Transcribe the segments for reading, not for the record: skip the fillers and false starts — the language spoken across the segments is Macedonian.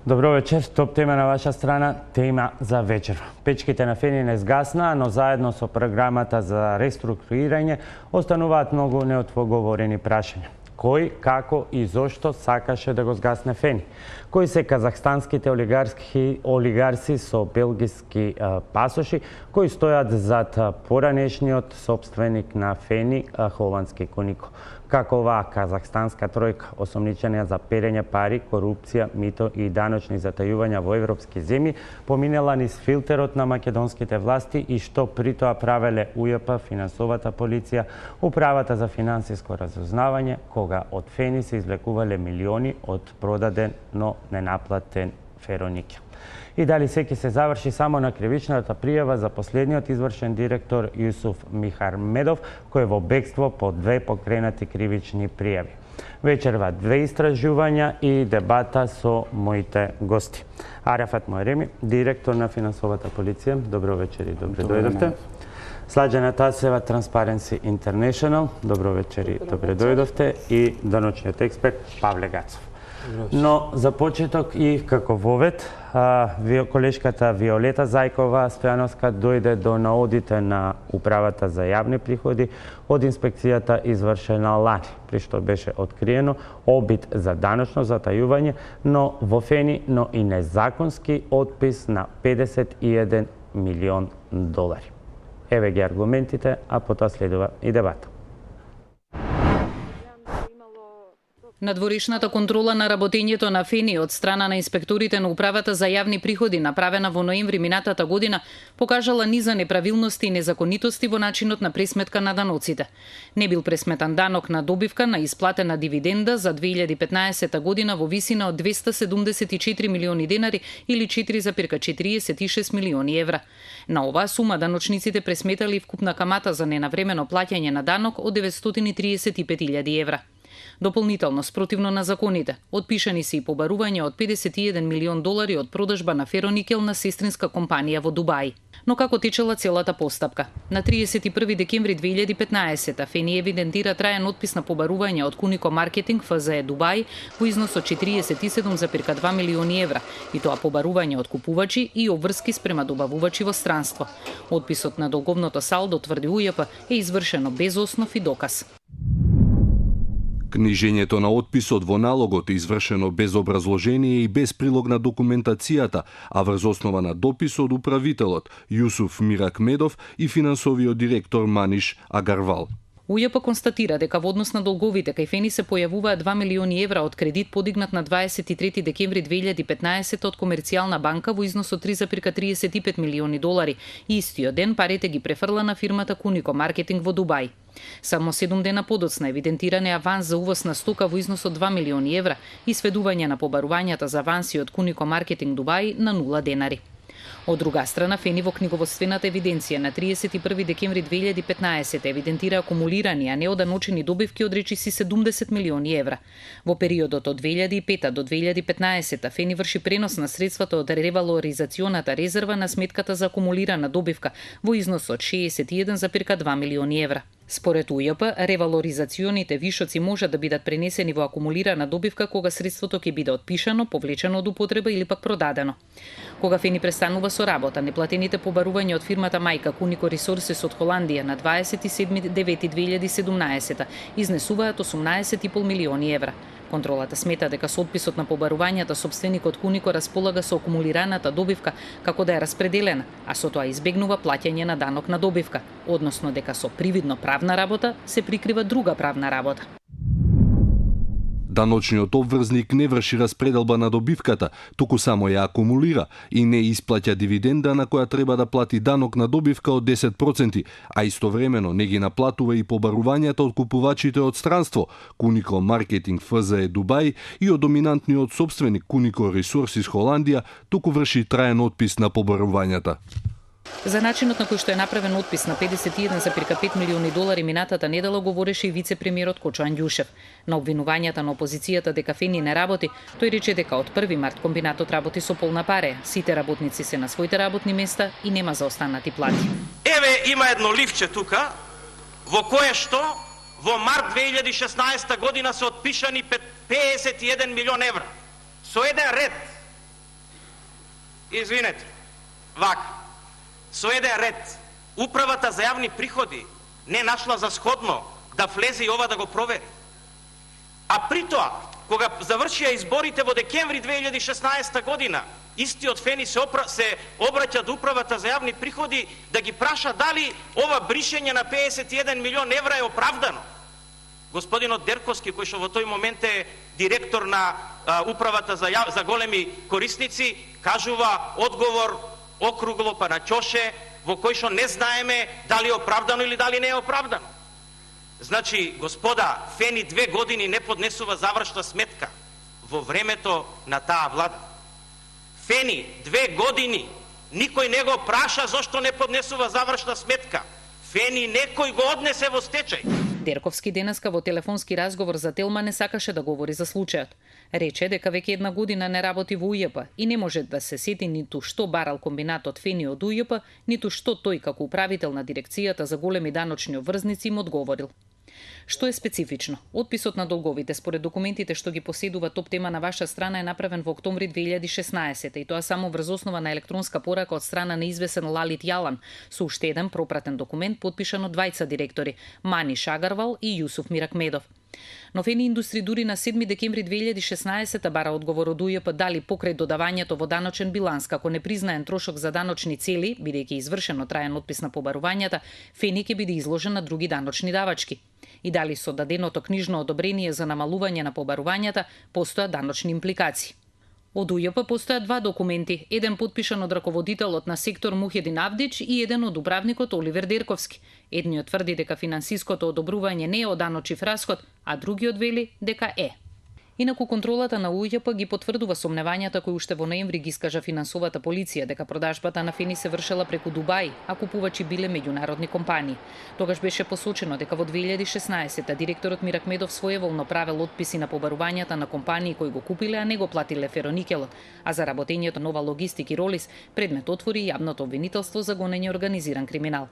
Добро вечер. Топ тема на ваша страна, тема за вечер. Печките на Фени не сгаснаа, но заедно со програмата за реструктурирање остануваат многу неодговорени прашања. Кој, како и зошто сакаше да го сгасне Фени? Кои се казахстанските олигарси со белгиски пасоши, кои стојат зад поранешниот собственик на Фени, холандски Кунико? Како оваа казахстанска тројка, осомничена за перење пари, корупција, мито и даночни затајувања во европски земји, поминела низ филтерот на македонските власти и што при тоа правеле УЈП, финансовата полиција, управата за финансиско разузнавање, кога од Фени се извлекувале милиони од продаден, но ненаплатен фероникел. И дали се ќе се заврши само на кривичната пријава за последниот извршен директор Јусуф Михармедов, кој е во бегство по 2 покренати кривични пријави. Вечерва 2 истражувања и дебата со моите гости. Арафат Моереми, директор на финансовата полиција. Добро вечер и добре дојдовте. Сладжана Тасева, Transparency International. Добро вечер и добре дојдовте. И даночниот експерт Павле Гацов. Но за почеток и како вовед, колешката Виолета Зајкова Стојановска дојде до наодите на Управата за јавни приходи од инспекцијата извршена лани, при што беше откриено обид за даночно затајување, но во Фени, но и незаконски отпис на 51 милион долари. Еве ги аргументите, а потоа следува и дебата. Надворешната контрола на работењето на Фени од страна на инспекторите на Управата за јавни приходи, направена во ноември минатата година, покажала низа неправилности и незаконитости во начинот на пресметка на даноците. Не бил пресметан данок на добивка на исплатена дивиденда за 2015 година во висина од 274 милиони денари или 4,46 милиони евра. На оваа сума даночниците пресметали вкупна камата за ненавремено плаќање на данок од 935.000 евра. Дополнително, спротивно на законите, отпишани се и побарување од 51 милион долари од продажба на фероникел на сестринска компанија во Дубај. Но како течела целата постапка? На 31 декември 2015 Фени евидентира траен отпис на побарување од Кунико Маркетинг ФЗЕ Дубај во износ од 47,2 милиони евра, и тоа побарување од купувачи и обврски спрема добавувачи во странство. Отписот на долговното салдо, тврди УЈП, е извршено без основ и доказ. Книжењето на отписот во налогот е извршено без образложение и без прилог на документацијата, а врз основа на допис од управителот Јусуф Миракмедов и финансовиот директор Маниш Агарвал. УЈП констатира дека во однос на долговите кај Фени се појавуваат 2 милиони евра од кредит подигнат на 23 декември 2015 од Комерцијална банка во износ од 3,35 милиони долари и истиот ден парите ги префрла на фирмата Кунико Маркетинг во Дубај. Само 7 дена подоцна евидентиран е аванс за увоз на стока во износ од 2 милиони евра и сведување на побарувањата за аванси од Кунико Маркетинг Дубај на 0 денари. Од друга страна, Фени во книговодствената евиденција на 31 декември 2015 евидентира акумулирани, а неоданочени добивки од речиси 70 милиони евра. Во периодот од 2005 до 2015 Фени врши пренос на средствата од ревалоризационата резерва на сметката за акумулирана добивка во износ од 61,2 милиони евра. Според УЈП, ревалоризационите вишоци можат да бидат пренесени во акумулирана добивка кога средството ќе биде отпишано, повлечено од употреба или пак продадено. Кога Фени престанува со работа, неплатените побарувања од фирмата мајка Кунико Ресорсис од Холандија на 27.9.2017 изнесуваат 18,5 милиони евра. Контролата смета дека со отписот на побарувањата собственикот Кунико располага со акумулираната добивка како да е распределена, а со тоа избегнува плаќање на данок на добивка, односно дека со привидно правна работа се прикрива друга правна работа. Даночниот обврзник не врши распределба на добивката, туку само ја акумулира и не исплаќа дивиденда на која треба да плати данок на добивка од 10%, а истовремено не ги наплатува и побарувањата од купувачите од странство, Кунико Маркетинг ФЗЕ Дубај и од доминантниот собственик Кунико Ресорсис Холандија, туку врши траен отпис на побарувањата. За начинот на кој што е направен отпис на 51,5 милиони долари минатата недела говореше и вице-премиерот Кочо Андјушев. На обвинувањата на опозицијата дека Фени не работи, тој рече дека од 1 март комбинатот работи со полна паре, сите работници се на своите работни места и нема заостанати плати. Еве има едно ливче тука, во кое што во март 2016 година се отпишани 51 милион евра. Со еден ред Извинете, вака, со еден ред, Управата за јавни приходи не нашла за сходно да влезе и ова да го провери. А при тоа, кога завршија изборите во декември 2016 година, истиот Фени се обраќа до Управата за јавни приходи да ги праша дали ова бришење на 51 милион евра е оправдано. Господинот Дерковски, кој што во тој момент е директор на Управата за големи корисници, кажува одговор округло па на ќоше, во кој што не знаеме дали е оправдано или дали не е оправдано. Значи, господа, Фени 2 години не поднесува завршна сметка во времето на таа влада. Фени 2 години никој не го праша зошто не поднесува завршна сметка. Фени некој го однесе во стечај. Дерковски денеска во телефонски разговор за Телма не сакаше да говори за случајот. Рече дека веќе 1 година не работи во УЈП и не може да се сети ниту што барал комбинатот Фени од УЈП, ниту што тој како управител на дирекцијата за големи даночни обврзници им одговорил. Што е специфично? Отписот на долговите според документите што ги поседува топ тема на ваша страна е направен во октомври 2016 и тоа само врз основа на електронска порака од страна на извесен Лалит Јалан, со уште еден пропратен документ подпишан од двајца директори, Мани Шагарвал и Јусуф Миракмедов. Но Фени Индустри дури на 7 декември 2016 бара одговор од УЈП дали покрај додавањето во даночен биланс како непризнаен трошок за даночни цели, бидејќи извршено траен отпис на побарувањата, Фени ќе биде изложен на други даночни давачки. И дали со даденото книжно одобрение за намалување на побарувањата постојат даночни импликации. Од УЈП постојат 2 документи, еден подпишан од раководителот на сектор Мухедин Авдич и еден од управникот Оливер Дерковски. Едниот тврди дека финансиското одобрување не е од даночив расход, а другиот вели дека е. Инаку контролата на УЈП ги потврдува сомневањата кои уште во ноември ги искажа финансовата полиција дека продажбата на Фени се вршела преку Дубај, а купувачи биле меѓународни компании. Тогаш беше посочено дека во 2016 директорот Миракмедов своеволно правел отписи на побарувањата на компании кои го купиле, а не го платиле фероникелот, а за работењето Нова Логистик и Ролис предмет отвори јавното обвинителство за гонење организиран криминал.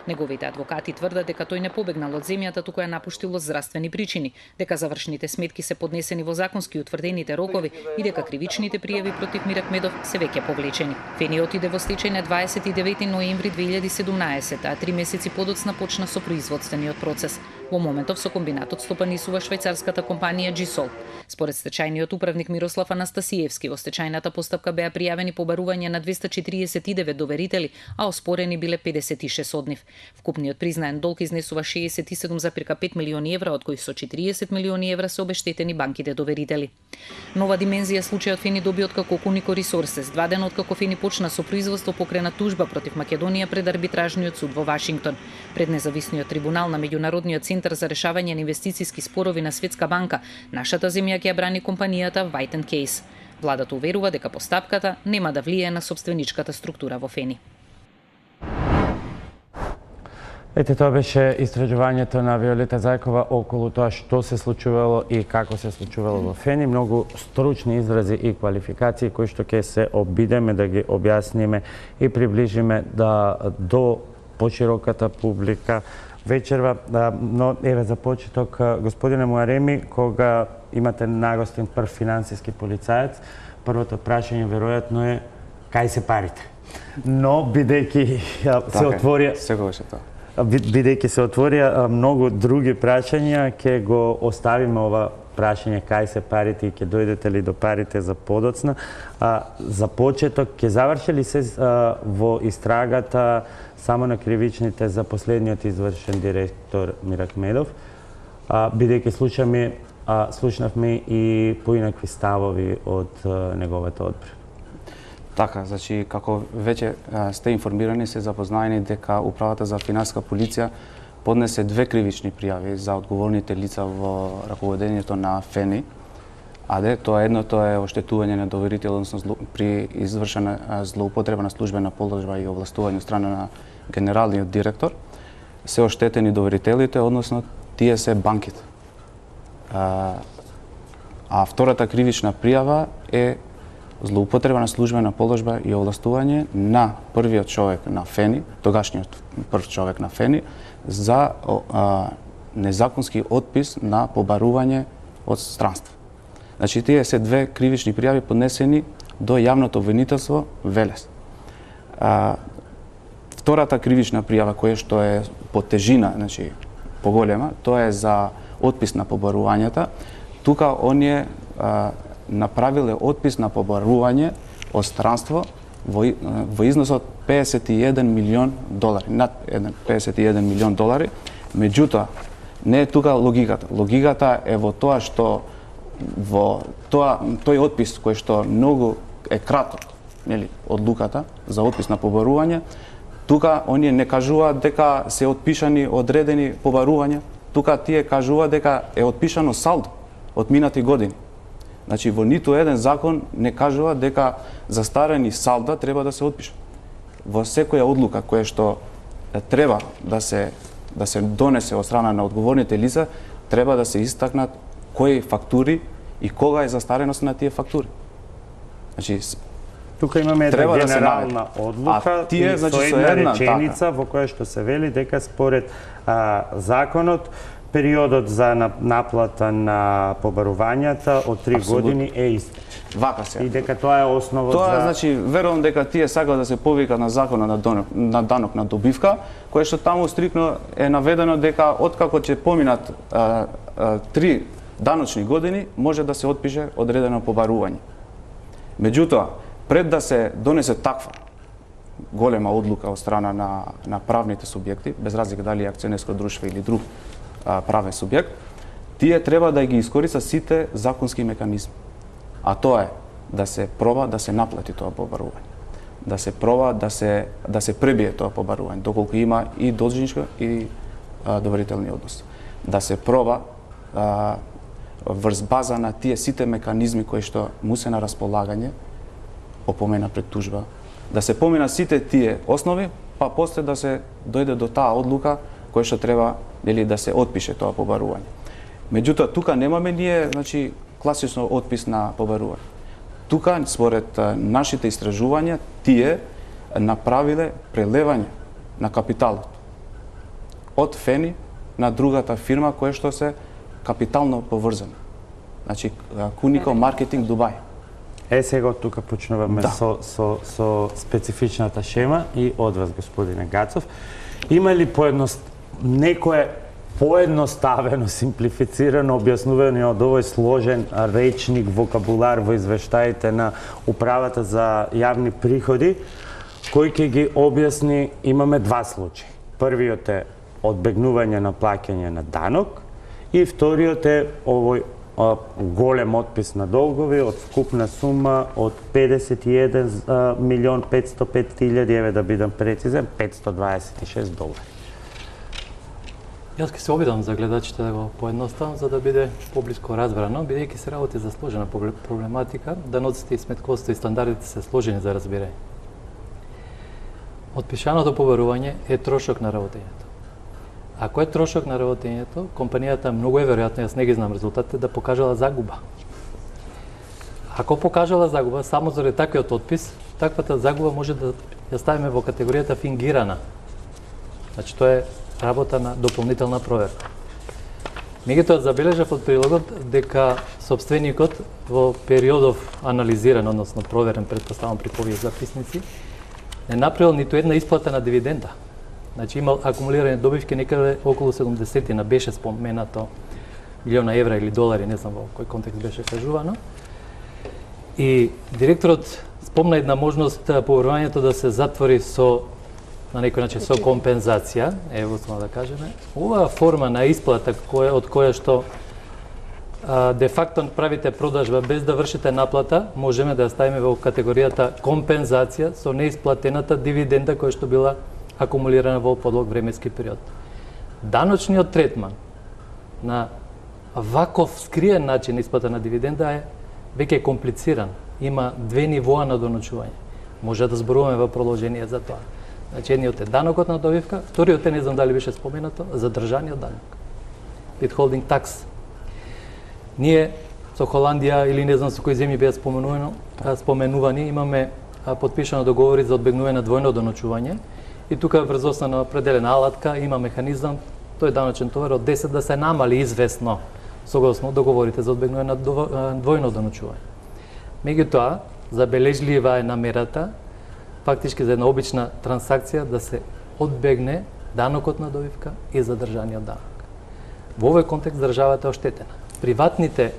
Неговите адвокати тврдат дека тој не побегнал од земјата, туку ја напуштил од здравствени причини, дека завршните сметки се поднесени во законски утврдените рокови и дека кривичните пријави против Миракмедов се веќе повлечени. Фени отиде во стечај на 29 ноември 2017, а 3 месеци подоцна почна со производствениот процес. Во моментов со комбинатот стопанисува швајцарската компанија Джисол. Според стечајниот управник Мирослав Анастасиевски, во стечајната постапка беа пријавени побарувања на 249 доверители, а оспорени биле 56 од нив. Вкупниот признаен долг изнесува 67,5 милиони евра, од кои со 40 милиони евра се обештетени банките доверители. Нова димензија случајот Фени доби откако Кунико Ресорсес, 2 дена откако Фени почна со производство покрена тужба против Македонија пред арбитражниот суд во Вашингтон. Пред независниот трибунал на меѓународниот центар за решавање на инвестициски спорови на Светска банка, нашата земја ќе ја брани компанијата White & Case. Владата уверува дека постапката нема да влијае на собственичката структура во Фени. Ете, тоа беше истражувањето на Виолета Зајкова околу тоа што се случувало и како се случувало во Фени. Многу стручни изрази и квалификации кои што ќе се обидеме да ги објасниме и приближиме до пошироката публика вечерва. Но еве за почеток, господине Муареми, кога имате нагостен прв финансиски полицаец, првото прашање веројатно е кај се парите. Но бидејќи се отворија секогаш е тоа. Бидејќи се отворија многу други прашања, ќе го оставиме ова прашање кај се парите и ќе дојдете ли до парите за подоцна. За почеток, ќе заврши ли се во истрагата само на кривичните за последниот извршен директор Миракмедов, бидејќи слушнавме и поинакви ставови од неговата одбрана? Така, значи, како веќе сте информирани, се запознаени дека Управата за финансиска полиција поднесе 2 кривични пријави за одговорните лица во раководењето на Фени. Едното е оштетување на доверител, односно при извршена злоупотреба на службена положба и овластување од страна на генералниот директор. Се оштетени доверителите, односно тие се банките. А втората кривична пријава е злоупотреба на службена положба и овластување на првиот човек на Фени, тогашниот прв човек на Фени, за незаконски отпис на побарување од странство. Значи, тие се 2 кривични пријави поднесени до јавното обвинителство Велес. Втората кривична пријава која што е по тежина, значи поголема, тоа е за отпис на побарувањата. Тука оние направиле отпис на побарување од странство во износ од 51 милион долари, над 51 милион долари. Меѓутоа, не е тука логиката. Логиката е во тоа што во тој отпис кој што многу е краток, нели, одлуката за отпис на побарување, тука оние не кажуваат дека се отпишани одредени побарувања, тука тие кажуваат дека е отпишано салдо од минати години. Значи, во ниту еден закон не кажува дека застарени салда треба да се отпишат. Во секоја одлука која што треба да се донесе од страна на одговорните лица, треба да се истакнат кои фактури и кога е застареност на тие фактури. Значи, тука имаме една генерална одлука тие, со една реченица во која што се вели дека според законот периодот за наплата на побарувањата од 3 години е истечен. Вака се. И дека тоа е основот за... Тоа, значи, верувам дека тие сакаат да се повика на закона на данок на добивка, кој што таму стрикно е наведено дека откако ќе поминат 3 даночни години, може да се отпише одредено побарување. Меѓутоа, пред да се донесе таква голема одлука од страна на правните субјекти, без разлика дали е акционерско друштво или друг правен субјект, тие треба да ги искористат сите законски механизми. А тоа е да се проба да се наплати тоа побарување. Да се проба да се пребие тоа побарување, доколку има и должничко и доверителни односи. Да се проба врз база на тие сите механизми кои што му се на располагање, опомена пред тужба, да се помина сите тие основи, па после да се дојде до таа одлука која што треба, нели, да се отпише тоа побарување. Меѓутоа, тука немаме ние, значи, класично отпис на побарување. Тука, според нашите истражувања, тие направиле прелевање на капиталот од ФЕНИ на другата фирма која што се капитално поврзана. Значи, Кунико Маркетинг Дубај. Сега од тука почнуваме со специфичната шема и од вас, господине Гацов. Има ли некое поедноставено, симплифицирано објаснување од овој сложен речник, вокабулар во извештаите на Управата за јавни приходи, кој ќе ги објасни? Имаме два случаи. Првиот е одбегнување на плаќање на данок и вториот е овој голем отпис на долгови од вкупна сума од 51 милион 505 хиляди, еве да бидам прецизен, $526. Јас ќе се обидам за гледачите да го поедноставам, за да биде поблиско разбрано, бидејќи се работи за сложена проблематика, даноците и сметководство и стандардите се сложени за разбирање. Отпишаното побарување е трошок на работењето. Ако е трошок на работењето, компанијата многу е веројатно, јас не ги знам резултатите, да покажала загуба. Ако покажала загуба само заради таквиот отпис, таквата загуба може да ја ставиме во категоријата фингирана. Значи тоа е работа на дополнителна проверка. Меѓутоа забележав од прилогот дека сопственикот во периодов анализиран, односно проверен, претпоставам при овие записници, не направил ниту една исплата на дивиденда. Значи имал акумулирани добивки некаде околу 70 на беше споменато милиона евра или долари, не знам во кој контекст беше кажувано. И директорот спомна една можност побарувањето да се затвори со на некој начин со компензација, ево смо да кажеме. Оваа форма на исплата од која што де факто правите продажба без да вршите наплата, можеме да ја ставиме во категоријата компензација со неисплатената дивиденда која што била акумулирана во подлог временски период. Даночниот третман на ваков скриен начин исплата на дивиденда е веќе комплициран. Има две нивоа на доночување. Може да зборуваме во продолжение за тоа. Значи, едниот е данокот на добивка, вториот е, не знам дали беше споменато, задржаниот данок. Withholding tax. Ние со Холандија или не знам со кои земји беа споменувани, имаме подпишано договори за одбегнување на двојно доночување и тука врз основа на определена алатка има механизам тој даночен товар од 10 да се намали извесно согласно договорите за одбегнување на двојно доночување. Меѓутоа, забележлива е намерата, фактички за една обична трансакција да се одбегне данокот на добивка и задржаниот данок. Во овој контекст државата е оштетена. Приватните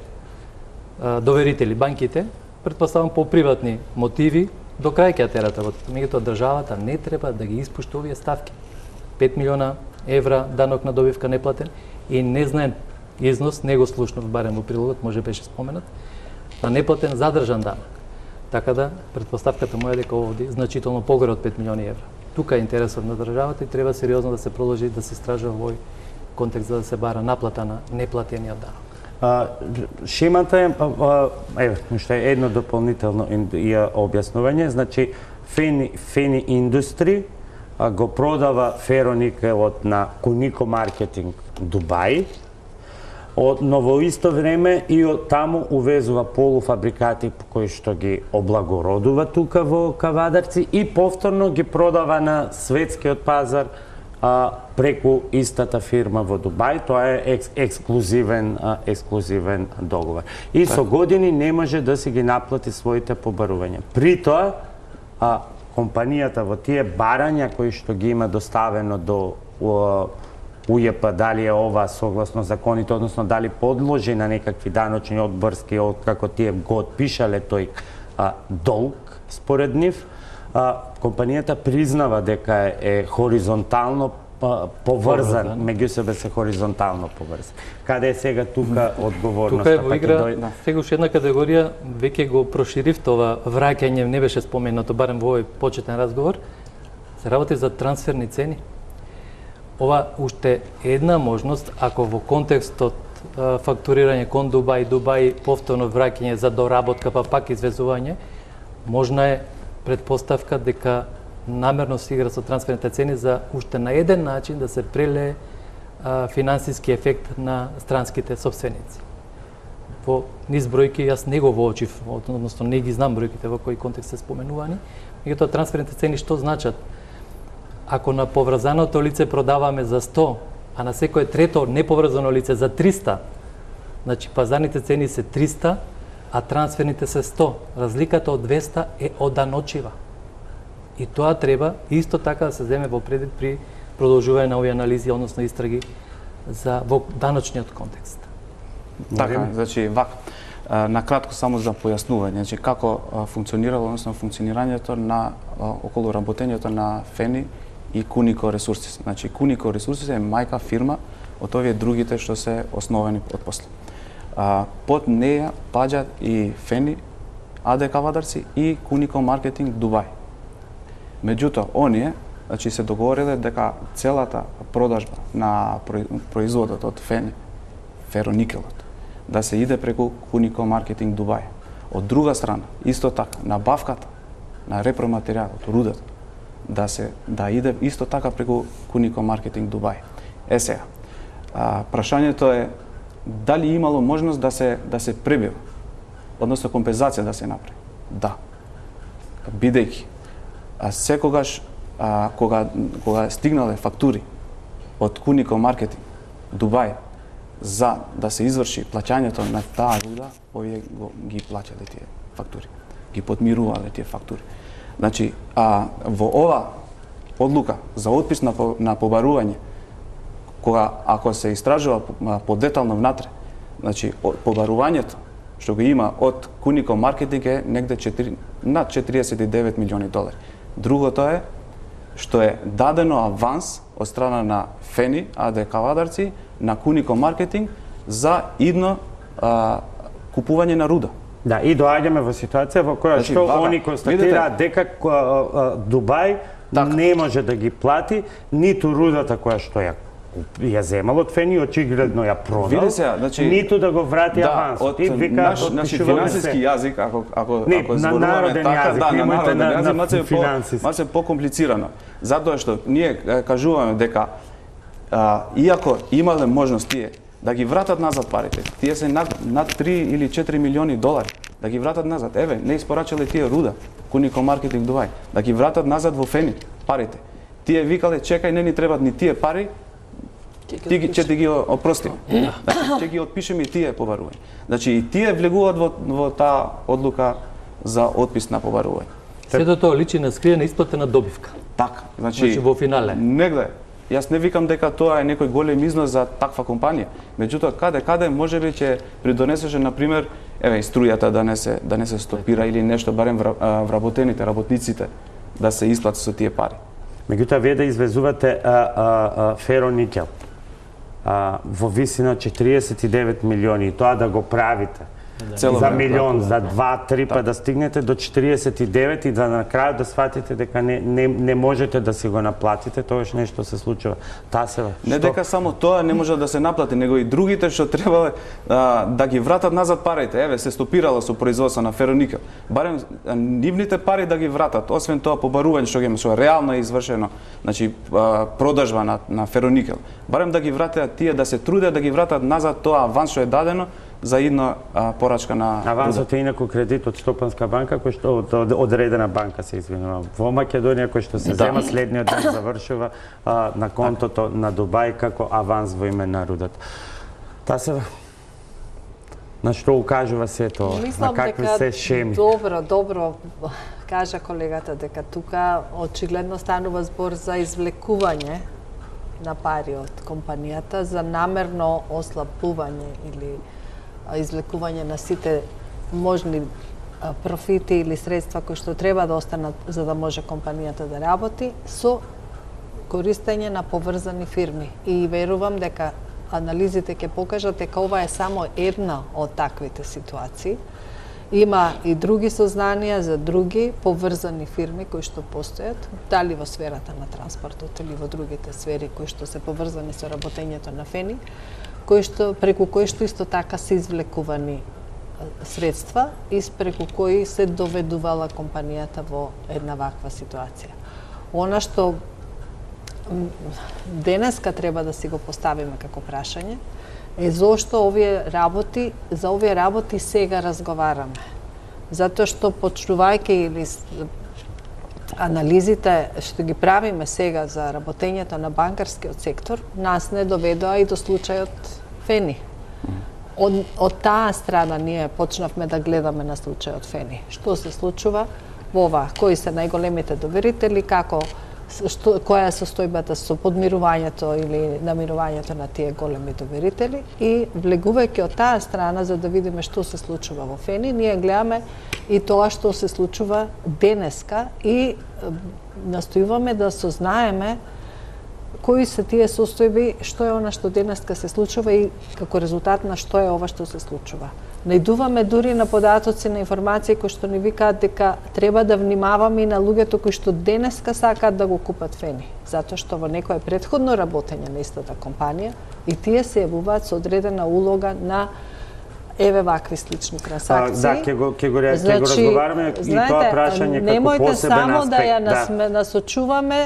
доверители, банките, претпоставам по приватни мотиви, до крај ќе ја терат работата. Меѓутоа државата не треба да ги испушти овие ставки. 5 милиона евра данок на добивка неплатен и незнаен износ, не го слушнав барем во прилогот, може беше споменат, на неплатен задржан данок. Така да, предпоставката моја е дека овде значително погоре од 5 милиони евра. Тука е интересот на државата и треба сериозно да се продолжи да се истражува во овој контекст за да се бара наплата на неплатениот данок. Шемата е, што е едно дополнително објаснување, значи Фени Индустри го продава фероникелот на Кунико Маркетинг Дубај, но во исто време и од таму увезува полуфабрикати кои што ги облагородува тука во Кавадарци и повторно ги продава на светскиот пазар преку истата фирма во Дубај. Тоа е ексклузивен договор. И со години не може да си ги наплати своите побарувања. При тоа, компанијата во тие барања кои што ги има доставено до УЈП, дали е ова согласно законите, односно дали подложи на некакви даночни одборски, како тие го отпишале тој долг според нив, компанијата признава дека е хоризонтално поврзан, меѓу себе се хоризонтално поврзан. Каде е сега тука одговорноста? Тука е во игра, сега уште една категорија, веќе го проширив това враќање, не беше споменато, барем во овој почетен разговор, се работи за трансферни цени. Ова уште една можност, ако во контекстот фактурирање кон Дубај, повторно враќање за доработка, па пак извезување, можна е предпоставка дека намерно се игра со трансферните цени за уште на еден начин да се прелее финансиски ефект на странските собственици. Во низ бројки јас не го воочив, односно не ги знам бројките во кој контекст се споменувани, меѓутоа трансферните цени што значат? Ако на поврзаното лице продаваме за 100, а на секое трето неповрзано лице за 300, значи пазарните цени се 300, а трансферните се 100. Разликата од 200 е оданочива. И тоа треба исто така да се земе во предвид при продолжување на овие анализи, односно истраги во даночниот контекст. Така, значи накратко само за појаснување, значи како функционирало, односно функционирањето на околу работењето на Фени и Кунико Ресурси. Значи Кунико Ресурси е мајка фирма од овие другите што се основани од после. Под неја паѓаат и Фени, АД Кавадарци и Кунико Маркетинг Дубај. Меѓутоа, оние значи се договориле дека целата продажба на производот од Фени, фероникелот, да се иде преку Кунико Маркетинг Дубај. Од друга страна, исто така, набавката на репроматеријалот, рудата, да иде исто така преку Кунико Маркетинг Дубај. Сега, прашањето е дали имало можност да се пребива, односно компензација да се направи. Да. Бидејќи секогаш кога стигнале фактури од Кунико Маркетинг Дубај за да се изврши плаќањето на таа руда, овие ги плаќале тие фактури, ги подмирувале тие фактури. Значи, во ова одлука за отпис на побарување, кога ако се истражува подетално внатре, значи побарувањето што го има од Кунико Маркетинг е негде над 49 милиони долари. Другото е што е дадено аванс од страна на Фени, АД Кавадарци, на Кунико Маркетинг за идно купување на руда. Да, и доаѓаме во ситуација во која што они констатираат дека Дубај не може да ги плати ниту рудата која што ја земал од Фени, очигледно ја продал, ниту да го врати авансот. Значи, финансиски јазик, ако зборуваме така, на народен јазик, маце покомплицирано. Затоа што ние кажуваме дека иако имале можност тие да ги вратат назад парите, тие се над 3 или 4 милиони долари, да ги вратат назад. Еве, не испорачале тие руда, Кунико Маркетинг Дубај, да ги вратат назад во Фени парите. Тие викале, чекај, не ни требат ни тие пари, ќе ти ги опростим. Значи, ќе ги отпишеме и тие побарувања. Значи, и тие влегуваат во таа одлука за отпис на побарување. Сето тоа личи на скриена исплатена добивка. Така, значи во финале. Не гледај, јас не викам дека тоа е некој голем износ за таква компанија. Меѓутоа каде можеби ќе придонесеше на пример еве струјата да не се стопира или нешто барем вработените, работниците да се исплати со тие пари. Меѓутоа вие да извезувате фероникел во висина 49 милиони и тоа да го правите за милион, за 2-3 па да стигнете до 49 и да на крајот да сватите дека не можете да си го наплатите, тогаш нешто се случува. Тасева. Не дека само тоа не може да се наплати, него и другите што требале да ги вратат назад парите. Еве се стопирало со производство на фероникел. Барем нивните пари да ги вратат. Освен тоа побарување што ги има, што реално е извршено, значи продажба на фероникел. Барем да ги вратат тие, да се трудат да ги вратат назад тоа аванс што е дадено за една порачка на авансот е инаку кредит од Стопанска банка кој што од одредена банка се извинувам. Во Македонија кој што се зема следниот ден завршува на контото на Дубај како аванс во име на рудата. Тасева, на што укажува се тоа? На какви се шеми? Добро кажа колегата дека тука очигледно станува збор за извлекување на пари од компанијата за намерно ослабување или извлекување на сите можни профити или средства кои што треба да останат за да може компанијата да работи со користење на поврзани фирми. И верувам дека анализите ќе покажат дека ова е само една од таквите ситуации. Има и други сознанија за други поврзани фирми кои што постојат, дали во сферата на транспортот или во другите сфери кои што се поврзани со работењето на фени, преку кои што исто така се извлекувани средства и преку кои се доведувала компанијата во една ваква ситуација. Она што денеска треба да си го поставиме како прашање е зошто за овие работи сега разговараме. Затоа што почнувајќи или анализите што ги правиме сега за работењето на банкарскиот сектор, нас не доведоа и до случајот Фени. Од таа страна ние почнавме да гледаме на случајот Фени. Што се случува во ова, кои се најголемите доверители, која е состојбата со подмирувањето или намирувањето на тие големи доверители и влегувајќи од таа страна за да видиме што се случува во Фени, ние гледаме и тоа што се случува денеска и настојуваме да сознаеме кои се тие состојби, што е она што денеска се случува и како резултат на што е ова што се случува. Најдуваме дури на податоци, на информации кои што ни викаат дека треба да внимаваме и на луѓето кои што денеска сакаат да го купат Фени, затоа што во некое претходно работење на истата компанија и тие се јавуваат со одредена улога на еве вакви слични трансакции. Да, ќе го разговараме и тоа прашање како посебен аспект. Немојте само да ја насочуваме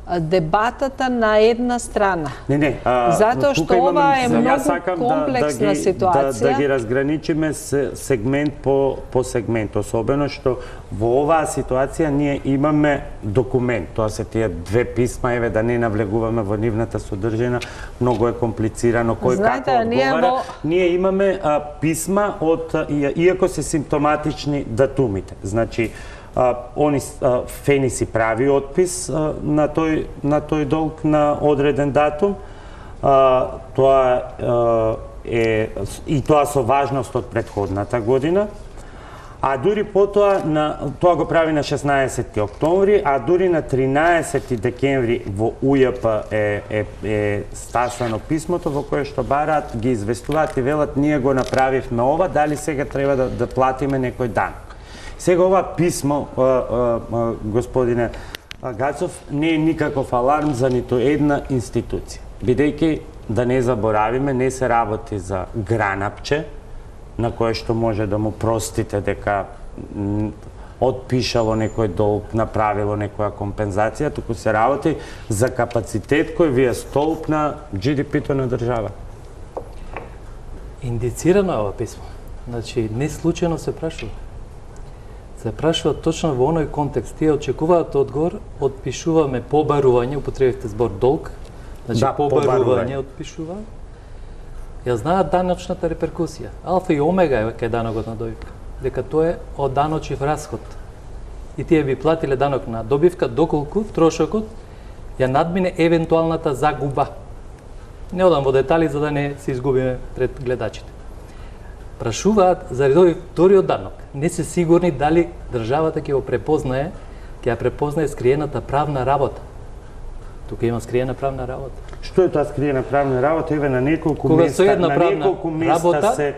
дебатата на една страна. Затоа што ова е многу комплексна ситуација. Да ги разграничиме сегмент по сегмент, особено што во оваа ситуација ние имаме документ. Тоа се тие две писма, еве да не навлегуваме во нивната содржина, многу е комплицирано кој како одговара. Ние имаме писма иако се симптоматични датумите. Значи Фени си прави отпис на тој долг на одреден датум. Тоа е и тоа со важност од претходната година. А дури потоа тоа го прави на 16 октомври, а дури на 13 декември во УЈП е стасано писмото во кое што бараат, ги известуваат и велат ние го направивме ова, дали сега треба да платиме некој дан. Сега ова писмо, господине Гацов, не е никаков аларм за ниту една институција. Бидејќи, да не заборавиме, не се работи за гранапче, на кое што може да му простите дека отпишало некој долг, направило некоја компензација, туку се работи за капацитет кој ви е столб на GDP-то на држава. Индицирано е ова писмо. Значи, не случајно се прашува. Се прашува точно во оној контекст. Тие очекуваат одговор, отпишуваме побарување, употребивте збор долг, значи побарување отпишува. Ја знаат даночната реперкусија. Алфа и омега е кај данокот на добивка. дека тоа е од даночив расход. И тие би платиле данок на добивка доколку трошокот ја надмине евентуалната загуба. Не одам во детали за да не се изгубиме пред гледачите. Прашуваат заради вториот данок. Не се сигурни дали државата ќе го препознае, ќе ја препознае скриената правна работа. Тука има скриена правна работа. Што е тоа скриена правна работа? Еве на неколку Кога места, една на правна неколку места работа,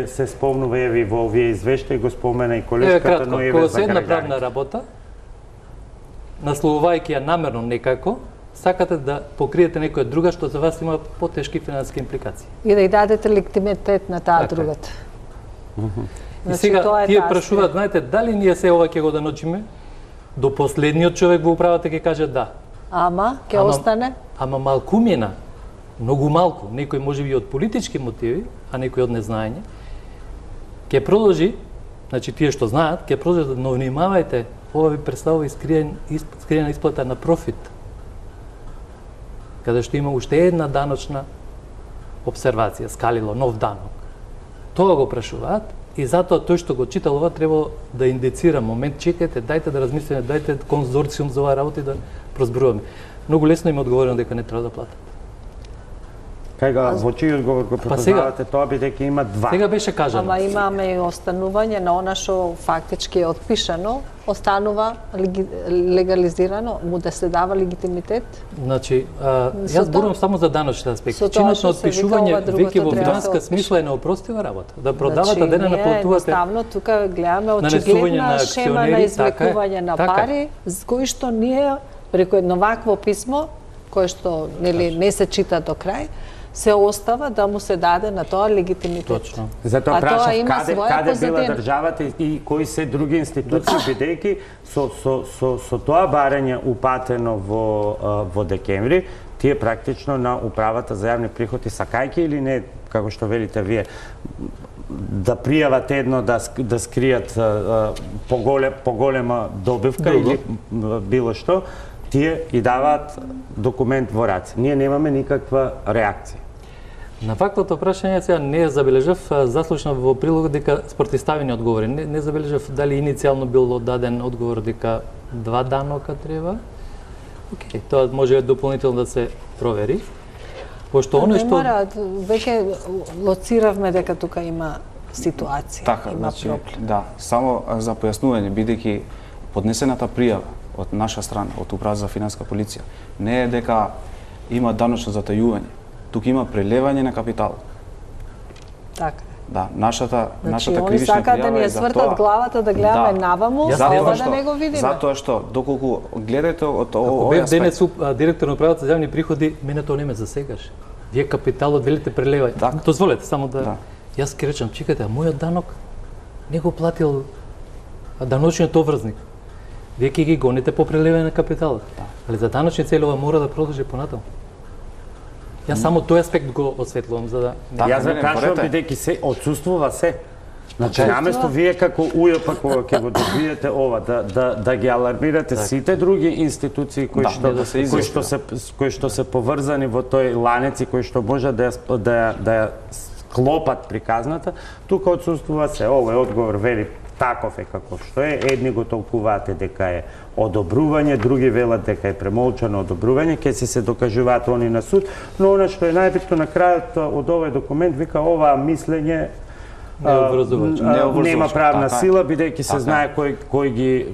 се спомнува, еви во овие извештаи го спомена и Еве колешката, кратко, но еве кога за се една граѓаните. правна работа, насловувајќи ја намерно некако, сакате да покриете некоја друга што за вас има потешки финансиски импликации. И да ја дадете легитимитет на таа Така. другата. И сега тоа е тие таа прашуваат, знаете, дали ние се ова ќе го даночиме? До последниот човек во управата ќе каже да. Ама, ќе остане? Ама малкумина, многу малку, некој можеби од политички мотиви, а некој од незнаење, ќе продолжи, значи тие што знаат, ќе продолжат, но внимавајте, ова ви представува искриена исплата на профит, каде што има уште една даночна обсервација, скалило, нов данок. Тоа го прашуваат и затоа тој што го читал ова треба да индицира момент, чекајте, дајте да размислиме, дајте конзорциум за оваа работа и да прозборуваме. Многу лесно им одговорено дека не треба да платат. Кај го во чиј одговор го сега- препознавате тоа бидејќи има два. Сега беше кажано. Ама имаме и останување на она што фактички е отпишано, останува легализирано, му да се дава легитимитет. Значи, Со јас тоа- зборувам само за даночните аспекти. со тоа Чинот што на се вика, отпишување ова другото веќе во треба да се финанска отпише. смисла е неопростива работа. Да продавате, а да не ние наплатувате. едноставно тука гледаме нанесување очигледна на шема на акционери, извлекување на така е. пари, кои што ние преку едно вакво писмо, кое што не се чита до крај, се остава да му се даде на тоа легитимитет. Точно. Затоа А тоа прашав има каде своја била позадина. државата и кои се други институции, бидејќи со тоа барање упатено во декември, тие практично на управата за јавни приходи, сакајќи или не, како што велите вие, да пријават едно да скријат поголема добивка или било што, тие и даваат документ во раце. Ние немаме никаква реакција. На ваквото прашање сега не ја забележав, заслушнав во прилог дека спротивставени одговори. Не забележав дали иницијално бил даден одговор дека 2 данока треба. Океј, тоа може дополнително да се провери. Пошто оно Не што мора, веќе лоциравме дека тука има ситуација, Така, има значи, проблем. да, само за појаснување, бидејќи поднесената пријава од наша страна, од Управа за финанска полиција, не е дека има даночно затајување, тука има прелевање на капитал. Така. Да, нашата Значи, они кривична сакаат да пријава ни ја е за свртат тоа. главата, да гледаме наваму, а Затоа ова што- да не го видиме. Затоа што, доколку гледате од Ако овој бев аспект, денес директор на управата за јавни приходи, мене тоа не ме засегаше. Вие капиталот велите прелевање. Така. Дозволете само да. Да. Јас ќе речам, чекате, а мојот данок не го платил даночниот обврзник. Вие ќе ги гоните по прелевање на капиталот. Али за даночни цели ова мора да продолжи понатаму. Јас само тој аспект го осветлувам за да Така, Јас не, ве прашувам борете. бидејќи се отсуствува се. Значи Отсуствува. наместо вие како УЈП кога ќе го добиете ова да ги алармирате сите други институции кои Да, што да се кои што се поврзани во тој ланец и кои што може да ја склопат приказната, тука отсуствува се. Овој одговор вели таков е каков што е. Едни го толкуваате дека е одобрување, други велат дека е премолчано одобрување, ќе се докажуваат они на суд, но она што е најбитно на крајот од овој документ вика оваа мислење необврзувачко. нема правна така е. сила бидејќи се Така е. знае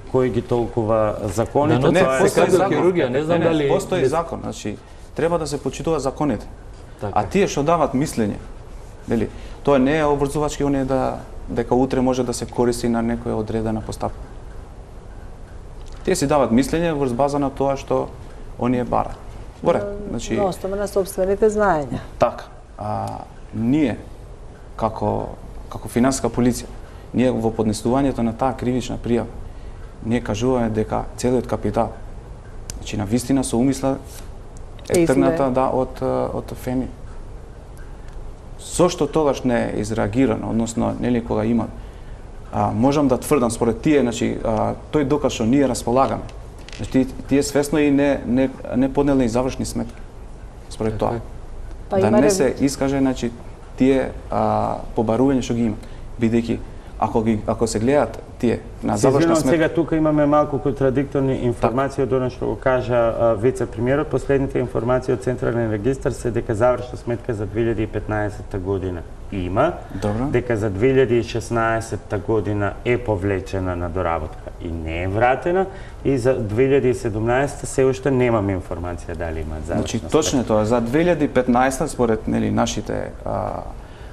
кој ги толкува законите. Да, но Тоа е се се- кардиохирургија, не знам дали постои закон, значи треба да се почитува законите. Така. А тие што дават мислење, нели? Тоа не е обврзувачки, он е дека утре може да се користи на некоја одредена постапка. Тие си дават мислење врз база на тоа што оние барат. Горе, значи На основа на собствените знаења. така. Ние како финансиска полиција, ние во поднесувањето на таа кривична пријава, ние кажуваме дека целиот капитал, значи на вистина со умисла е тргната од ФЕМИ. Зошто тогаш не е изреагирано, односно нели кога има можам да тврдам според тие, значи тој доказ што ние располагаме. Значи тие свесно и не поднеле и завршни сметки. Според тоа. Па Да има не се искаже, значи тие побарување што ги има, бидејќи ако се гледаат тие на завршна сметка. Сега тука имаме малку контрадикторни информации од она што го кажа вице-премиерот. Последните информации од Централен регистар се дека завршна сметка за 2015 година има, дека за 2016 година е повлечена на доработка и не е вратена, и за 2017 се уште немаме информација дали има завршна сметка. Значи точно тоа, за 2015 според нашите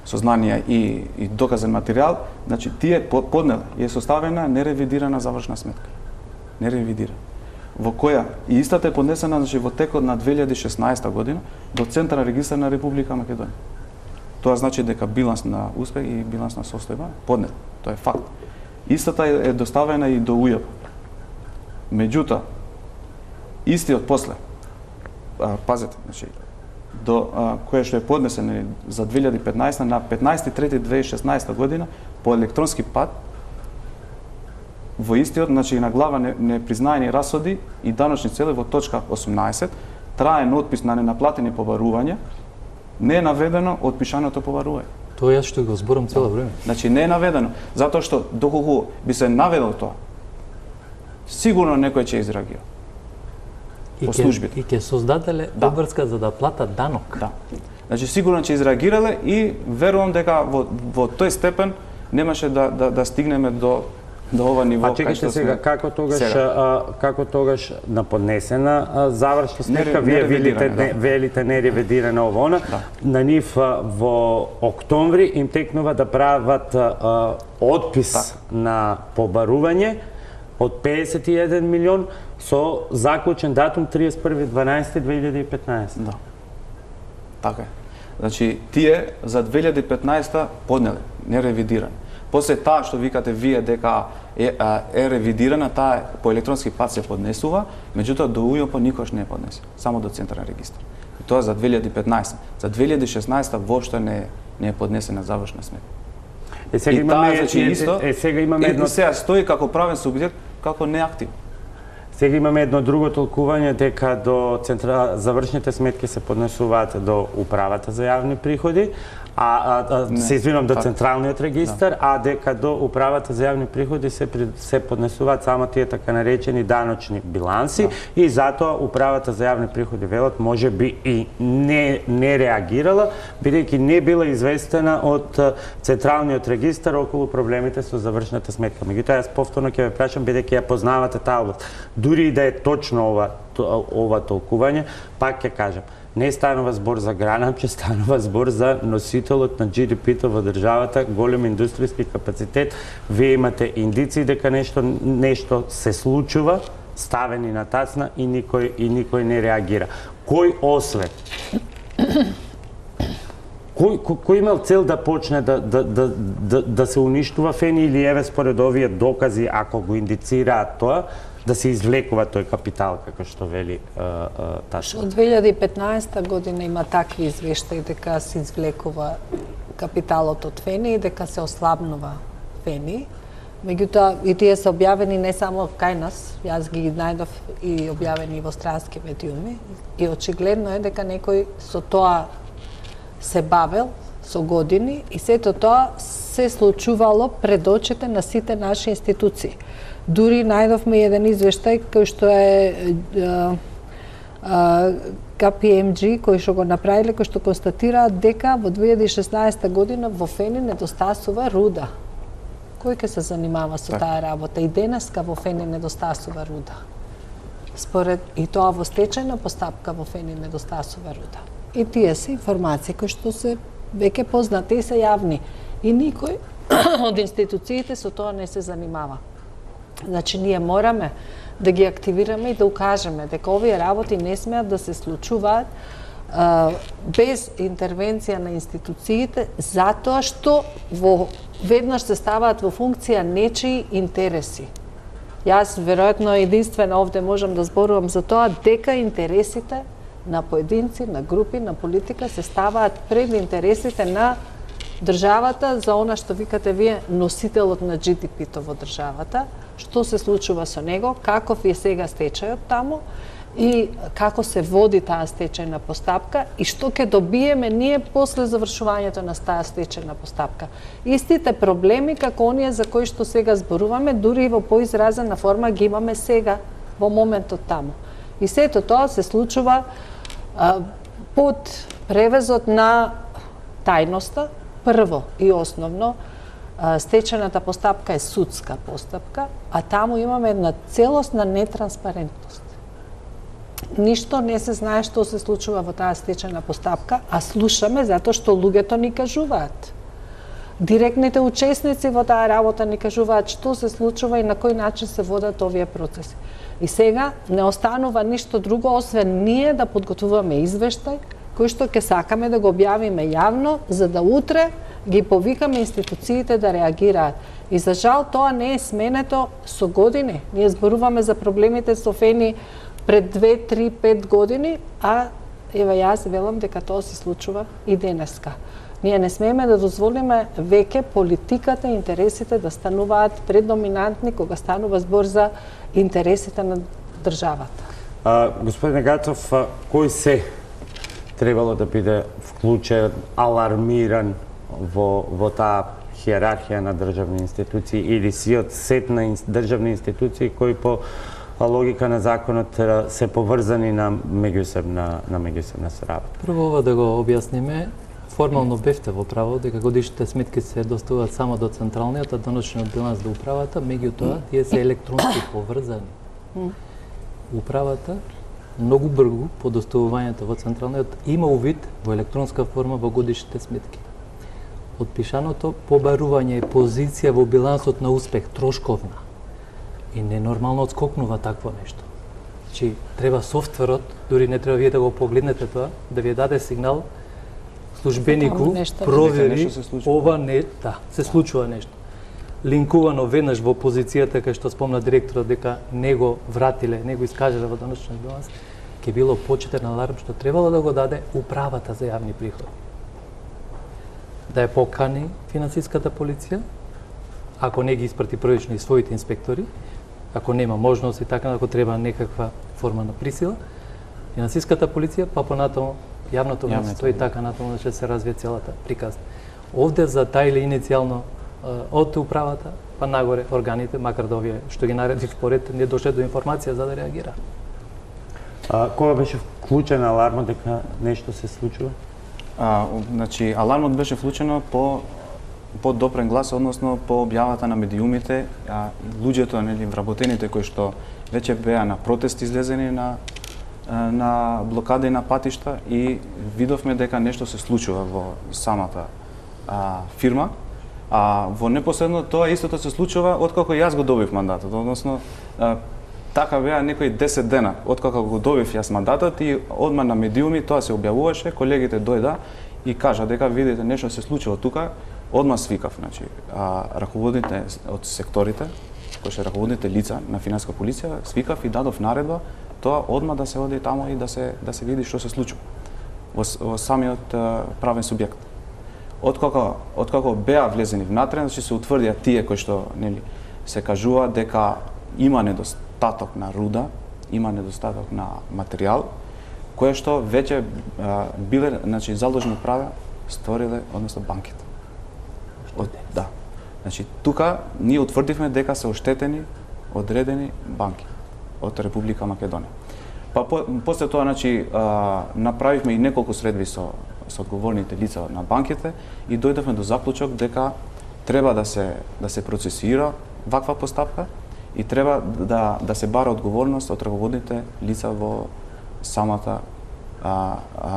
сознанија и доказен материјал, значи тие поднеле е составена неревидирана завршна сметка. Неревидирана. Во која и истата е поднесена значи во текот на 2016 година до Централен регистар на Република Македонија. Тоа значи дека биланс на успех и биланс на состојба поднет. Тоа е факт. Истата е доставена и до УЈП. Меѓутоа, истиот после, пазете, значи, до кое што е поднесено за 2015 на 15.3.2016 година по електронски пат во истиот, значи на глава непризнаени расходи и даночни цели во точка 18 траен отпис на ненаплатени побарувања не е наведено отпишаното побарување. Тоа јас што го зборам цело време. Значи не е наведено, затоа што доколку би се наведел тоа, сигурно некој ќе изреагира. По службите. И ќе создателе обврска за да платат данок. Да. Значи сигурно ќе изреагирале и верувам дека во тој степен немаше да стигнеме до ова ниво. А чекайте сега, како тогаш на поднесена завршна сметка, вие велите неревидирана ово-она, на нив во октомври им текнува да прават отпис на побарување од 51 милион со заклучен датум 31.12.2015. Да. Така е. Значи, тие за 2015 поднеле, неревидирани. После таа што викате вие дека е ревидирана, таа по електронски пат се поднесува, меѓутоа до УЈП никош не е поднесена, само до Централен регистар. И тоа за 2015. За 2016 воопшто не е поднесена завршна сметка. Сега имаме едно... Сега стои како правен субјект, како неактивен. Сега имаме едно друго толкување дека до завршните сметки се поднесуваат до управата за јавни приходи, се извинувам, до Централниот регистар, а дека до управата за јавни приходи се поднесуваат само тие така наречени даночни биланси, и затоа управата за јавни приходи велат може би и не реагирала, бидејќи не била известена од Централниот регистар околу проблемите со завршната сметка. Меѓутоа јас повторно ќе ве прашам, бидејќи ја познавате таа област. Дури и да е точно ова толкување, пак ќе кажам, не станува збор за гранапче, станува збор за носителот на GDP-то во државата, голем индустријски капацитет. Вие имате индиции дека нешто се случува, ставени на тацна и никој не реагира. Кој освен? Кој имал цел да почне да се уништува ФЕНИ, или еве според овие докази, ако го индицираат тоа, да се извлекува тој капитал, како што вели Таша? Од 2015 година има такви извештаи дека се извлекува капиталот од ФЕНИ и дека се ослабнува ФЕНИ. Меѓутоа, и тие се објавени не само кај нас, јас ги најдов и објавени во странски медиуми, и очигледно е дека некој со тоа се бавел со години и сето тоа се случувало пред очите на сите наши институции. Дури најдовме еден извештај кој што е KPMG, кој што го направиле, кој што констатираат дека во 2016 година во ФЕНИ недостасува руда. Кој ќе се занимава со таа работа? И денеска во ФЕНИ недостасува руда. Според и тоа во стечајна постапка во ФЕНИ недостасува руда. И тие се информации кои што се веќе познати и се јавни. И никој од институциите со тоа не се занимава. Значи, ние мораме да ги активираме и да укажеме дека овие работи не смеат да се случуваат без интервенција на институциите, затоа што веднаш се ставаат во функција нечии интереси. Јас, веројатно, единствено овде можам да зборувам за тоа дека интересите на поединци, на групи, на политика се ставаат пред интересите на државата, за она што викате вие носителот на GDP-то во државата, што се случува со него, каков е сега стечајот таму, и како се води таа стечајна постапка и што ќе добиеме ние после завршувањето на таа стечајна постапка. Истите проблеми како оние за кои што сега зборуваме, дури и во поизразена форма ги имаме сега во моментот таму. И сето тоа се случува под превезот на тајноста, прво и основно. Стечајната постапка е судска постапка, а таму имаме една целосна нетранспарентност. Ништо не се знае што се случува во таа стечајна постапка, а слушаме затоа што луѓето ни кажуваат. Директните учесници во таа работа ни кажуваат што се случува и на кој начин се водат овие процеси. И сега не останува ништо друго освен ние да подготвуваме извештај кој што ќе сакаме да го објавиме јавно, за да утре ги повикаме институциите да реагираат. И за жал тоа не е сменето со години. Ние зборуваме за проблемите со фени пред 2, 3, 5 години, а ева јас велам дека тоа се случува и денеска. Ние не смееме да дозволиме веќе политиката и интересите да стануваат предоминантни кога станува збор за интересите на државата. Господин Гацов, кој се требало да биде вклучен, алармиран во таа хиерархија на државни институции или сиот сет на државни институции кои по логика на законот се поврзани на меѓусебна соработа? Прво ова да го објасниме, формално бевте во право дека годишните сметки се доставуваат само до централниот, а деночниот биланс до управата, меѓутоа тие се електронски поврзани. Управата многу брзо по доставувањето во централниот има увид во електронска форма во годишните сметки. Отпишаното побарување и позиција во билансот на успех трошковна и ненормално отскокнува такво нешто. Значи, треба софтверот, дури не треба вие да го погледнете тоа, да ви даде сигнал службенику, провери, ова не, да, се случува нешто. Линкувано веднаш во позицијата кај што спомна директорот дека не го вратиле, не го искажале во деночниот биланс, ќе било почетен аларм што требало да го даде управата за јавни приходи. Да ја покани финансиската полиција, ако не ги испрати првично и своите инспектори, ако нема можност и така, ако треба некаква форма на присила, финансиската полиција, па понатаму јавното власт, и така натаму да се развие целата приказна. Овде за тај или иницијално од управата, па нагоре органите, макар да овие што ги наредив поред, не дошле до информација за да реагира. Кога беше вклучен алармот дека нешто се случува? Значи, алармот беше вклучено по допрен глас, односно по објавата на медиумите, луѓето, нели, вработените кои што веќе беа на протест излезени на блокади на патишта и видовме дека нешто се случува во самата фирма. Во непосредно тоа истото се случува откако јас го добив мандатот, односно така беа некои 10 дена откако го добив јас мандатот и одма на медиуми тоа се објавуваше, колегите дојда и кажа дека видите нешто се случува тука, одма свикав, значи раководните од секторите, кои се раководните лица на финанска полиција, свикав и дадов наредба тоа одма да се оди таму и да се види што се случува во самиот правен субјект. Откако беа влезени внатре, значи се утврдија тие кои што, нели, се кажува дека има недостаток на руда, има недостаток на материјал, кое што веќе биле, значи, заложно право створиле, односно банките. Да. Значи, тука ние утврдивме дека се оштетени одредени банки од Република Македонија. Па после тоа, значи, направивме и неколку средби со одговорните лица на банките и дојдовме до заклучок дека треба да се процесира ваква постапка и треба да се бара одговорност од раководните лица во самата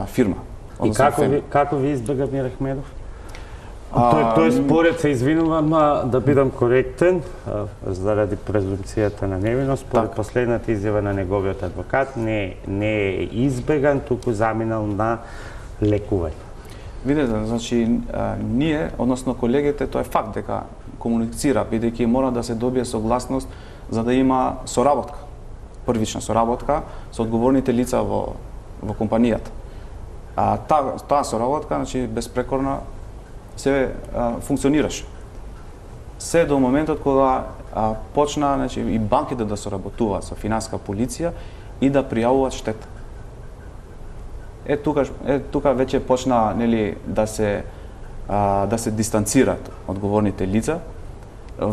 фирма. И како ви избега Мир Ахмедов? Тој според се извинувам, да бидам коректен, заради презумцијата на невиност, според последната изјава на неговиот адвокат, не е избеган, туку заминал на лекување. Видете, значи, ние, односно колегите, тоа е факт дека комуницира, бидејќи мора да се добие согласност за да има соработка, првична соработка со одговорните лица во компанијата. Таа соработка, значи, безпрекорно се функционираше. Се до моментот кога почна, значи, и банките да соработуваат со финанска полиција и да пријавуваат штета. Тука веќе почна нели да се дистанцираат одговорните лица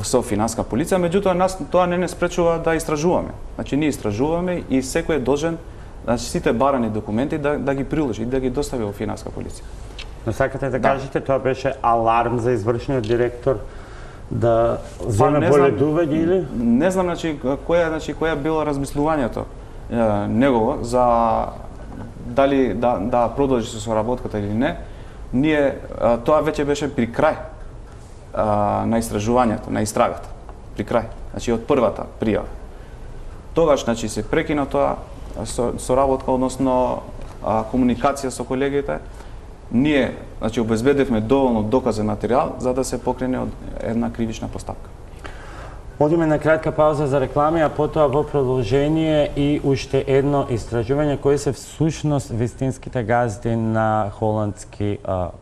со финанска полиција, меѓутоа нас тоа не спречува да истражуваме. Значи ние истражуваме и секој е должен сите барани документи да ги приложи и да ги достави во финанска полиција. Но сакате да кажете тоа беше аларм за извршниот директор да земе боледување или? Не знам која било размислувањето негово за дали да продолжи со соработката или не. Тоа веќе беше при крај на истражувањето, на истрагата. При крај, значи од првата пријава. Тогаш се прекина тоа соработка, односно комуникација со колегите. Ние обезбедивме доволно доказен материјал за да се покрене една кривична постапка. Одиме на кратка пауза за реклами, а потоа во продолжение и уште едно истражување кои се всушност вистинските газди на холандски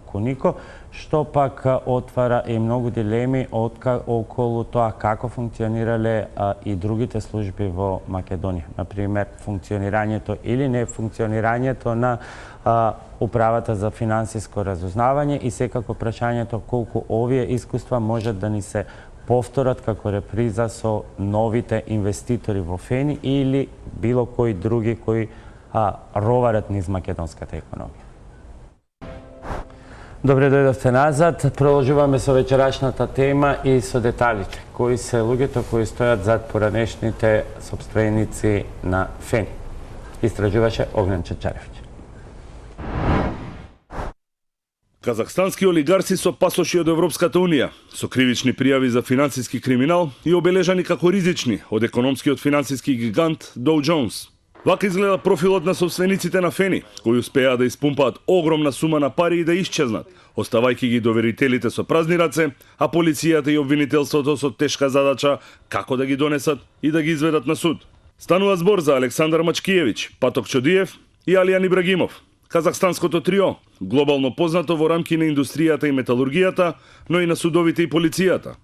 Кунико, што пак отвара и многу дилеми околу тоа како функционирале и другите служби во Македонија. Например, функционирањето или не функционирањето на Управата за финансиско разузнавање и секако прашањето колку овие искуства можат да ни се повторат како реприза со новите инвеститори во ФЕНИ или било кои други кои роварат низ македонската економија. Добре дојдовте назад. Продолжуваме со вечерашната тема и со деталите. Кои се луѓето кои стојат зад поранешните сопственици на ФЕНИ? Истражуваше Огнен Чачаревиќ. Казахстански олигарси со пасоши од Европската Унија, со кривични пријави за финансиски криминал и обележани како ризични од економскиот финансиски гигант Доу Джонс. Вака изгледа профилот на собствениците на ФЕНИ, кои успеа да испумпаат огромна сума на пари и да исчезнат, оставајќи ги доверителите со празни раце, а полицијата и обвинителството со тешка задача како да ги донесат и да ги изведат на суд. Станува збор за Александар Мачкиевиќ, Паток Чодиев и Алијан Ибрагимов, казахстанското трио, глобално познато во рамки на индустријата и металургијата, но и на судовите и полицијата.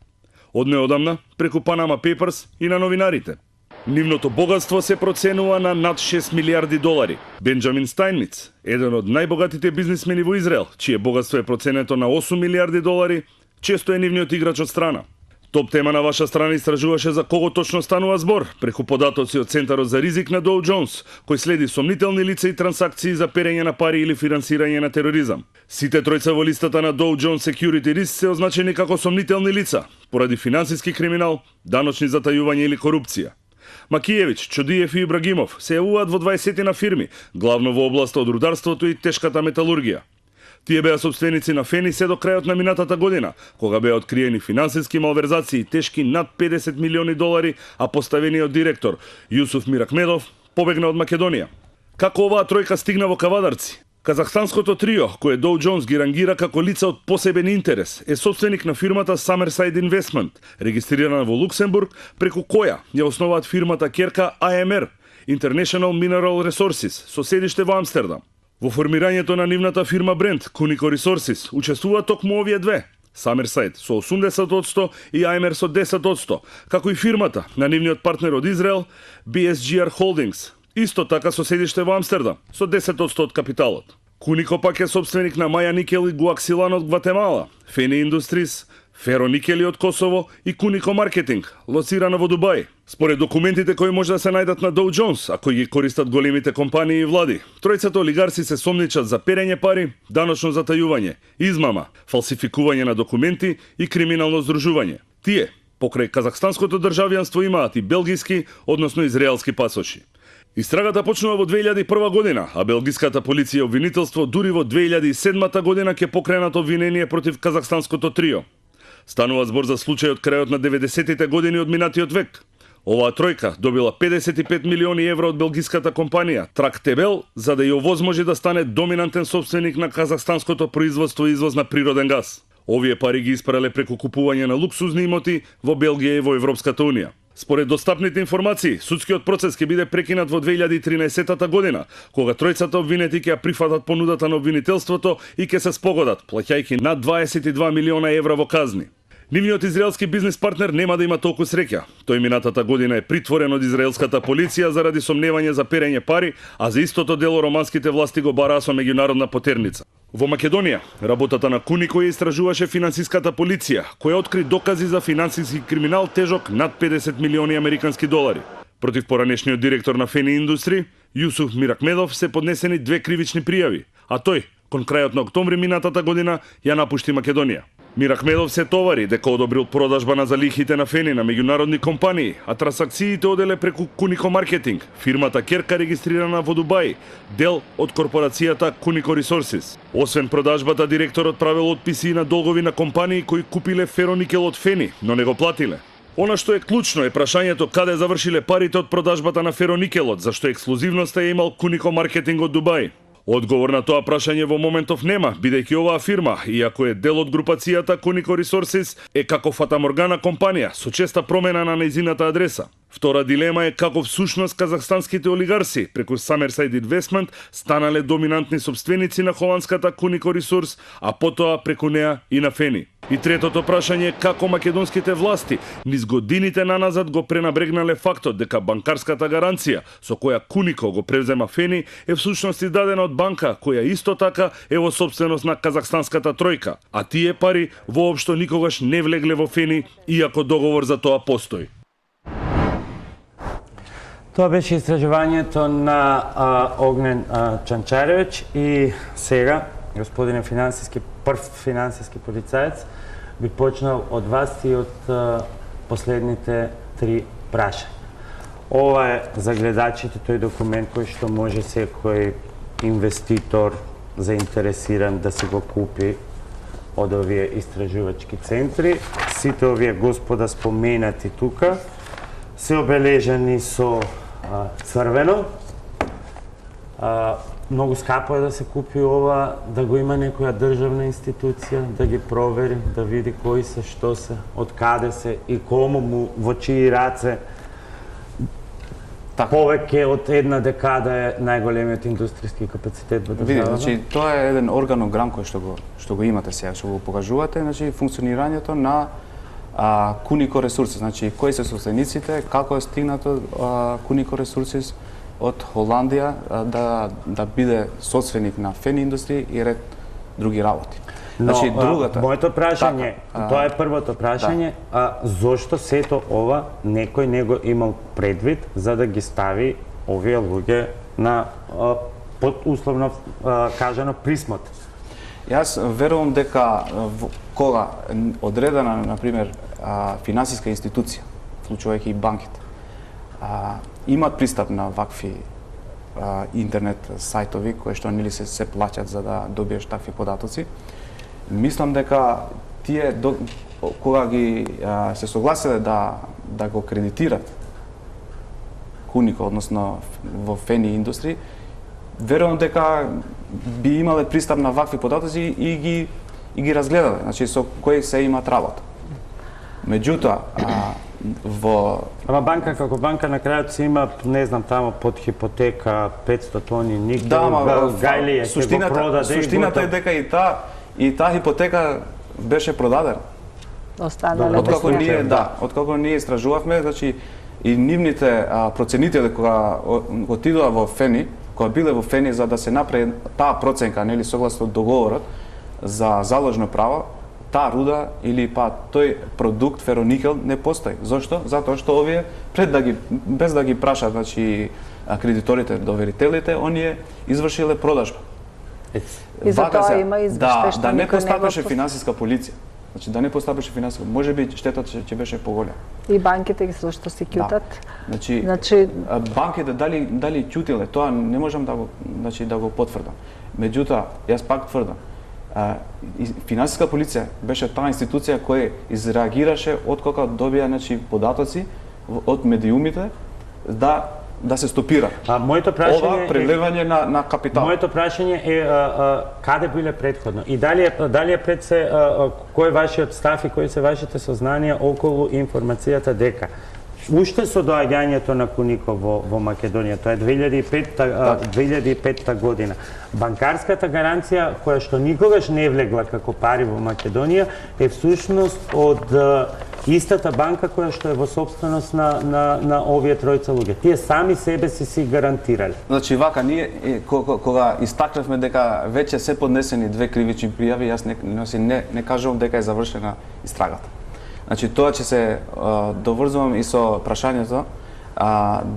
Од неодамна, преку Панама Пейперс и на новинарите. Нивното богатство се проценува на над 6 милиарди долари. Бенџамин Стајнмиц, еден од најбогатите бизнисмени во Израел, чие богатство е проценето на 8 милиарди долари, често е нивниот играч од страна. Топ тема на ваша страна истражуваше за кого точно станува збор, преку податоци од Центарот за ризик на Доу Джонс, кој следи сомнителни лица и трансакции за перење на пари или финансирање на тероризам. Сите тројца во листата на Dow Jones Security Risk се означени како сомнителни лица, поради финансиски криминал, даночни затајувања или корупција. Макиевиќ, Чодиев и Ибрагимов се јавуваат во 20 на фирми, главно во областа од рударството и тешката металургија. Тие беа собственици на ФЕНИ се до крајот на минатата година, кога беа откриени финансиски малверзации тешки над 50 милиони долари, а поставениот директор Јусуф Мирахмедов побегна од Македонија. Како оваа тројка стигна во Кавадарци? Казахстанското трио, кое Доу Джонс ги рангира како лица од посебен интерес, е собственик на фирмата Summerside Investment, регистрирана во Луксембург, преку која ја основаат фирмата керка AMR, International Mineral Resources, со седиште во Амстердам. Во формирањето на нивната фирма бренд Кунико Resources учествуваат токму овие две, Summerside со 80% и AMR со 10%, како и фирмата на нивниот партнер од Израел, BSGR Holdings, исто така со седиште во Амстердам, со 10% од капиталот. Кунико пак е собственик на Маја Никел и Гуаксилан од Гватемала, Фени Industries, Феро Никели од Косово и Кунико Маркетинг, лоцирана во Дубај. Според документите кои може да се најдат на Доу Джонс, а кои ги користат големите компании и влади, тројцата олигарси се сомничат за перење пари, даночно затајување, измама, фалсификување на документи и криминално здружување. Тие, покрај казахстанското државјанство, имаат и белгиски, односно израелски пасоши. Истрагата почнува во 2001 година, а белгиската полиција и обвинителство дури во 2007 година ќе покренат обвинение против казахстанското трио. Станува збор за случај од крајот на 90-тите години од минатиот век. Оваа тројка добила 55 милиони евро од белгиската компанија Трактебел за да ја овозможи да стане доминантен собственик на казахстанското производство и извоз на природен газ. Овие пари ги испарале преку купување на луксузни имоти во Белгија и во Европската Унија. Според достапните информации, судскиот процес ќе биде прекинат во 2013 година, кога тројцата обвинети ќе прифатат понудата на обвинителството и ќе се спогодат, плаќајќи над 22 милиона евра во казни. Нивниот израелски бизнис партнер нема да има толку среќа. Тој минатата година е притворен од израелската полиција заради сомневање за перење пари, а за истото дело романските власти го бараа со меѓународна потерница. Во Македонија, работата на Кунико ја истражуваше финансиската полиција, која откри докази за финансиски криминал тежок над 50 милиони американски долари. Против поранешниот директор на Фени Индустри, Јусуф Миракмедов, се поднесени 2 кривични пријави, а тој, кон крајот на октомври минатата година, ја напушти Македонија. Миракмедов се товари дека одобрил продажба на залихите на Фени на меѓународни компании, а трансакциите оделе преку Кунико Маркетинг, фирмата керка регистрирана во Дубај, дел од корпорацијата Кунико Resources. Освен продажбата, директорот правил отписи и на долгови на компании кои купиле фероникел од Фени, но не го платиле. Она што е клучно е прашањето каде завршиле парите од продажбата на фероникелот, зашто ексклузивноста ја имал Кунико Маркетинг од Дубај. Одговор на тоа прашање во моментов нема, бидејќи оваа фирма, иако е дел од групацијата Кунико Resources, е како фатаморгана компанија со честа промена на нејзината адреса. Втора дилема е како всушност казахстанските олигарси преку Summerside Investment станале доминантни собственици на холандската Кунико Resource, а потоа преку неа и на Фени. И третото прашање е како македонските власти низ годините наназад го пренабрегнале фактот дека банкарската гаранција со која Кунико го превзема Фени е всушност издадена од банка која исто така е во собственост на казахстанската тројка, а тие пари воопшто никогаш не влегле во Фени, иако договор за тоа постои. Тоа беше истражувањето на Огнен Чанчаревич и сега, господине прв финансиски полицаец, би почнал од вас и од последните 3 прашања. Ова е за гледачите тој документ кој што може секој инвеститор заинтересиран да си го купи од овие истражувачки центри. Сите овие господа споменати тука се обележани со црвено. Многу скапо е да се купи ова, да го има некоја државна институција, да ги провери, да види кои се, што се, од каде се и кому му во чии раце. Повеќе од една декада е најголемиот индустријски капацитет во државата. Види, значи тоа е еден органограм кој што го имате сега, што го покажувате, значи функционирањето на Кунико Resources, значи кои се собствениците, како е стигнато Кунико Resources од Холандија да биде собственик на Фени Индустри и ред други работи. Значи другата. Моето прашање, тоа е првото прашање, зошто сето ова некој не го имал предвид за да ги стави овие луѓе на под условно кажано присмотр? Јас верувам дека кога одредена, например, финансиска институција, вклучувајќи и банките, имат пристап на вакви интернет сајтови кои што нели се плаќат за да добиеш такви податоци, мислам дека тие кога ги се согласиле да го кредитират Кунико, односно во Фени Индустри, верувам дека би имале пристап на вакви податоци и ги разгледале, значи со кои се имат работа. Меѓутоа, Ама банка како банка на крајот си има, не знам, тамо под хипотека 500 тони никел, гајлија ќе го продаде. Суштината е дека и таа хипотека беше продадена. Откако ние истражувавме, значи и нивните проценители кога отидоа во Фени, кога биле во Фени за да се направи таа проценка, нели согласно договорот за заложно право, таа руда или тој продукт фероникел не постои. Зошто? Затоа што овие без да ги прашаат, значи кредиторите, доверителите, оние извршиле продажба. И затоа има извештај што да не постапеше финансиска полиција. Значи да не постапеше финансиска, можеби штетата ќе беше поголема. И банките ги што си ќутат. Значи банките дали ќутиле, тоа не можам да го потврдам. Меѓутоа, јас пак тврдам, финансиска полиција беше таа институција која изреагираше откога добија податоци од медиумите да се стопира ова прелевање на капитал. Моето прашање е каде биле претходно и дали е пред се кој е вашиот став и кои се вашите сознанија околу информацијата дека Уште со доаѓањето на Кунико во Македонија, тоа е 2005 година. Банкарската гаранција, која што никогаш не влегла како пари во Македонија, е всушност од истата банка која што е во собственост на овие тројца луѓе. Тие сами себе си гарантирале. Значи вака ние кога истакнавме дека веќе се поднесени 2 кривични пријави, јас не кажувам дека е завршена истрагата. Значи тоа ќе се доврзувам и со прашањето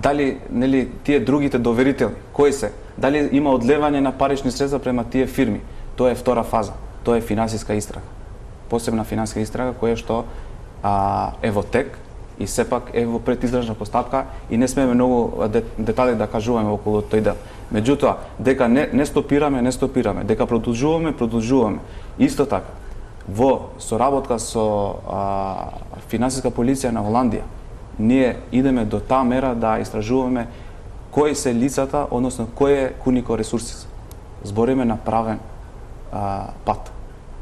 дали нели тие другите доверители кои се, дали има одлевање на парични средства према тие фирми. Тоа е втора фаза. Тоа е финансиска истрага. Посебна финансиска истрага која што е во тек и сепак е во предизрачна постапка и не смееме многу детали да кажуваме околу тој дел. Меѓутоа, дека не стопираме, дека продолжуваме. Исто така, во соработка со финансиска полиција на Холандија, ние идеме до таа мера да истражуваме кои се лицата, односно кој е Кунико ресурси. Збориме на правен пат.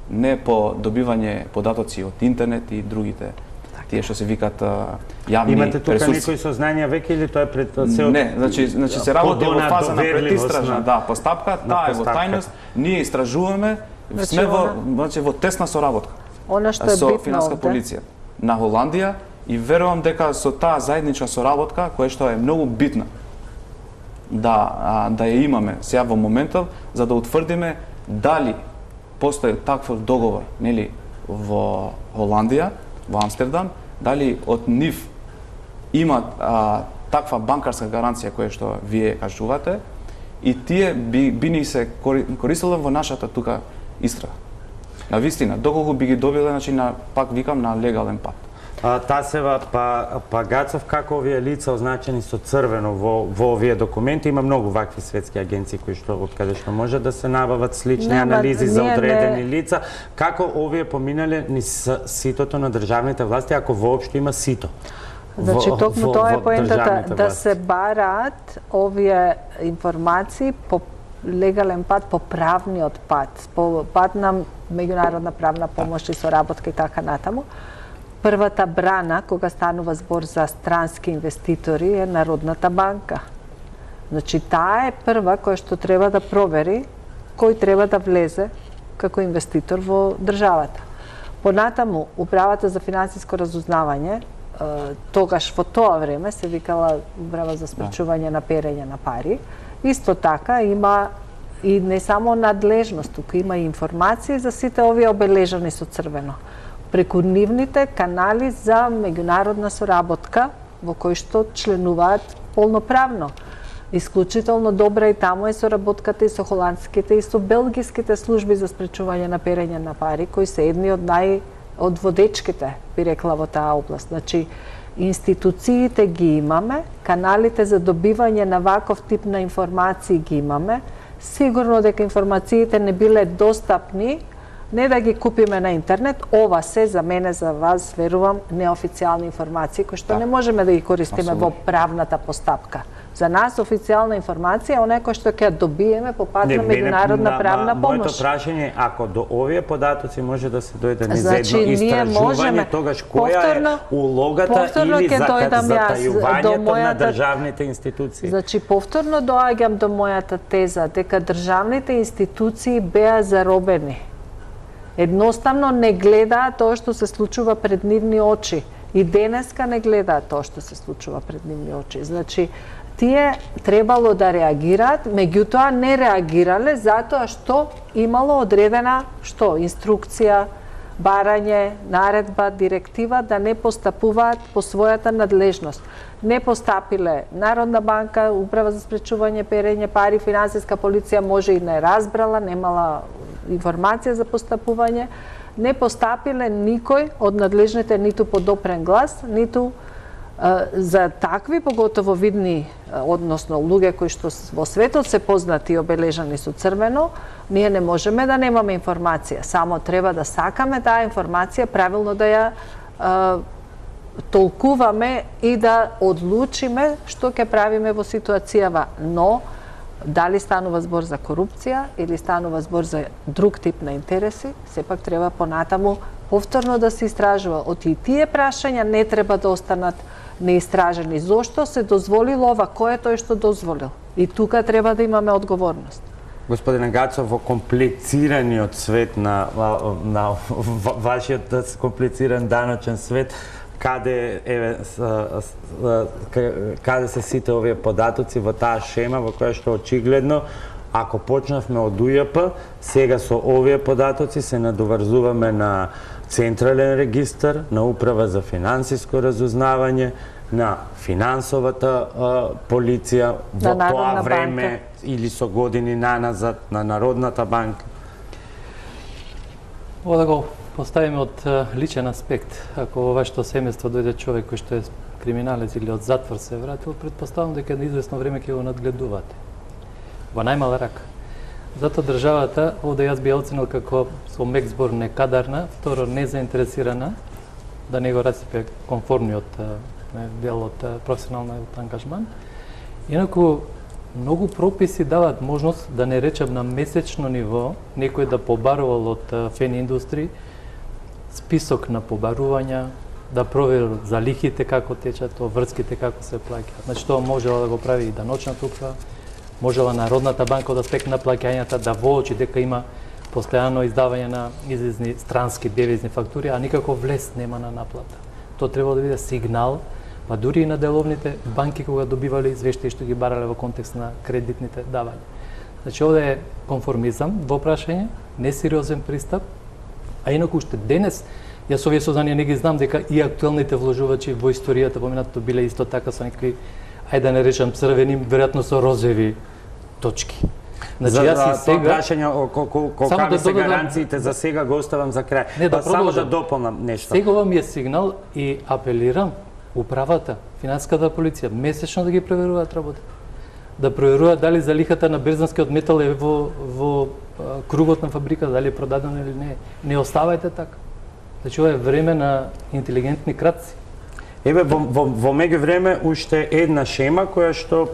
Не по добивање податоци од интернет и другите тие што се викаат јавни ресурси. Имате тука некои сознанија веќе или тоа е пред се? Не, значи се работи во фаза на предистражна постапка, таа е во тајност, ние истражуваме, сме во тесна соработка. Она што е со битно финанска полиција на Холандија и верувам дека со таа заедничка соработка која што е многу битна да ја имаме сега во моментов за да утврдиме дали постои таков договор, нели, во Холандија, во Амстердам, дали од нив има таква банкарска гаранција која што вие кажувате и тие би ни се користеле во нашата тука истрага. На вистина, доколку би ги добиле, значи пак викам на легален пат. Тасева, Гацов, како овие лица означени со црвено во овие документи, има многу вакви светски агенции кои што од каде што може да се набават слични анализи за одредени лица, како овие поминале низ ситото на државните власти, ако воопшто има сито. Значи, токму тоа е поентата, да се бараат овие информации по легален пат, по правниот пат, по пат на меѓународна правна помош и соработка и така натаму. Првата брана, кога станува збор за странски инвеститори, е Народната банка. Значи, таа е прва која што треба да провери кој треба да влезе како инвеститор во државата. Понатаму, Управата за финансиско разузнавање, тогаш во тоа време се викала Управа за спречување на перење на пари, исто така има и не само надлежност, туку има и информации за сите овие обележани со црвено. Преку нивните канали за меѓународна соработка во кои што членуваат полноправно. Исклучително добра и таму е соработката и со холандските и со белгиските служби за спречување на перење на пари, кои се едни од водечките, би рекла, во таа област. Значи, институциите ги имаме, каналите за добивање на ваков тип на информации ги имаме. Сигурно дека информациите не биле достапни, не да ги купиме на интернет, ова се за мене, за вас, верувам, неофицијални информации, кои што не можеме да ги користиме во правната постапка. За нас официјална информација е она која што ќе добиеме по пат на меѓународна правна помош. Моето прашање е, ако до овие податоци може да се дојде низ едно истражување, тогаш која е улогата или затајувањето на државните институции? Значи, повторно доаѓам до мојата теза дека државните институции беа заробени. Едноставно не гледаат тоа што се случува пред нивни очи. И денеска не гледаат тоа што се случува пред нивни очи. Значи, тие требало да реагираат, меѓутоа не реагирале затоа што имало одредена инструкција, барање, наредба, директива да не постапуваат по својата надлежност. Не постапиле Народна банка, Управа за спречување перење пари, финансиска полиција може и не разбрала, немала информација за постапување, не постапиле никој од надлежните ниту по допрен глас, ниту за такви поготово видни, односно луѓе кои што во светот се познати и обележани со црвено, ние не можеме да немаме информација, само треба да сакаме таа информација правилно да ја толкуваме и да одлучиме што ќе правиме во ситуацијава, но дали станува збор за корупција или станува збор за друг тип на интереси, сепак треба понатаму повторно да се истражува. Од и тие прашања не треба да останат неистражени. Зошто се дозволило ова? Кој е тој што дозволил? И тука треба да имаме одговорност. Господине Гацов, во комплицираниот свет на вашиот комплициран даночен свет, каде се сите овие податоци во таа шема во која што очигледно, ако почнавме од УЈП, сега со овие податоци се надоврзуваме на Централен регистар, на Управа за финансиско разузнавање, на финансовата полиција во тоа време или со години наназад, на Народната банка. Ова да го поставиме од личен аспект. Ако во вашето семејство дојде човек кој што е криминалец или од затвор се вратил, предпоставам дека на известно време ќе го надгледувате. Во најмала рака. Затоа државата, овде јас би ја оценил како со мек збор некадарна, второ незаинтересирана, да не го расипе конформниот дел од професионалниот ангажман. Инаку, многу прописи даваат можност, да не речем на месечно ниво, некој да побарувал од фен индустрии, список на побарувања, да проверил за лихите како течат, врските како се плаќаат. Значи, тоа можела да го прави и даночната управа, можела Народната банка од аспект на плаќањата да воочи дека има постојано издавање на излезни странски девизни фактури, а никако влез нема на наплата. Тоа треба да биде сигнал, па дури и на деловните банки кога добивале извештаи што ги барале во контекст на кредитните давања. Значи, овде е конформизам во прашање, несериозен пристап, а инаку уште денес, јас овие сознанија не ги знам дека и актуелните вложувачи во историјата поминато биле исто така со некои, ајде да не речам црвени, веројатно со розови точки. Значи, јас и сега прашање колку се гаранциите за сега го оставам за крај. Не, да само да дополнам нешто. Сега ми е сигнал и апелирам управата, финансиската полиција месечно да ги проверуваат работа. Да проверуваат дали залихата на берзанскиот метал е во кругот на фабрика, дали е продадено или не. Не оставајте така. Значи, ова е време на интелигентни крадци. Еве, во меѓувреме уште една шема која што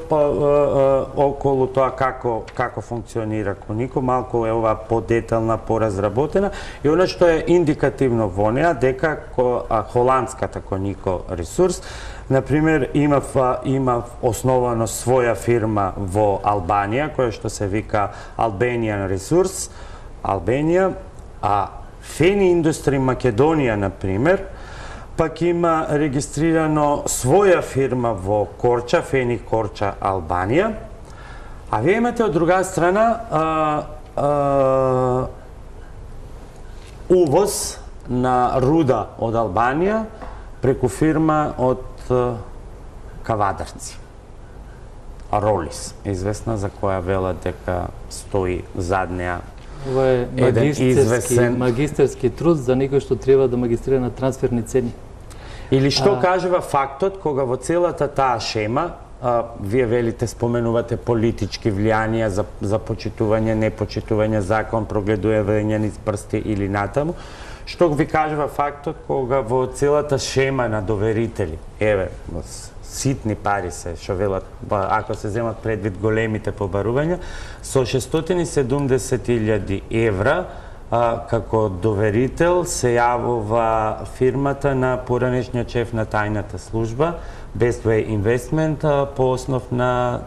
околу тоа како функционира Конико, малку е ова подетална, поразработена, и она што е индикативно во неа дека холандската Конико ресурс, например, има основано своја фирма во Албанија, која што се вика Albanian Resource, Албанија, а Фени Индустри Македонија, например, пак има регистрирано своја фирма во Корча, Фени Корча, Албанија. А вие имате од друга страна увоз на руда од Албанија преку фирма од Кавадарци. Ролис, известна, за која велат дека стои зад неа. Ова е магистерски труд за некој што треба да магистрира на трансферни цени. Или што кажува фактот кога во целата таа шема, вие велите, споменувате политички влијанија за почитување, непочитување закон, прогледување низ прсти или натаму, што ви кажува фактот кога во целата шема на доверители, еве, ситни пари се, што велат, ако се земат предвид големите побарувања, со 670.000 евра како доверител се јавува фирмата на поранешниот шеф на тајната служба, Bestway Investment, по основ на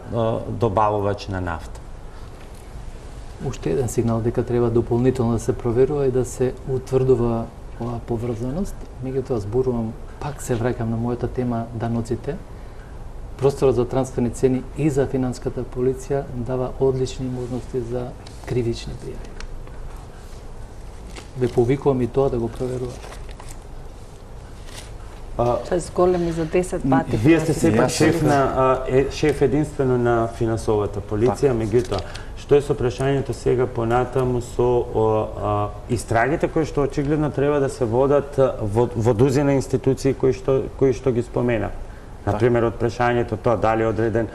добавувач на нафта. Уште еден сигнал дека треба дополнително да се проверува и да се утврдува оваа поврзаност. Меѓутоа зборувам, пак се враќам на мојата тема даноците. Просторот за трансферни цени и за финанската полиција дава одлични можности за кривични пријави. Ве повикувам и тоа да го проверувате. Се зголеми за 10 пати. Вие сте сепак шеф единствено на финансовата полиција, меѓутоа, што е со прашањето сега понатаму со истрагите кои што очигледно треба да се водат во дузина институции кои што ги спомена. Например, од прашањето тоа дали одреден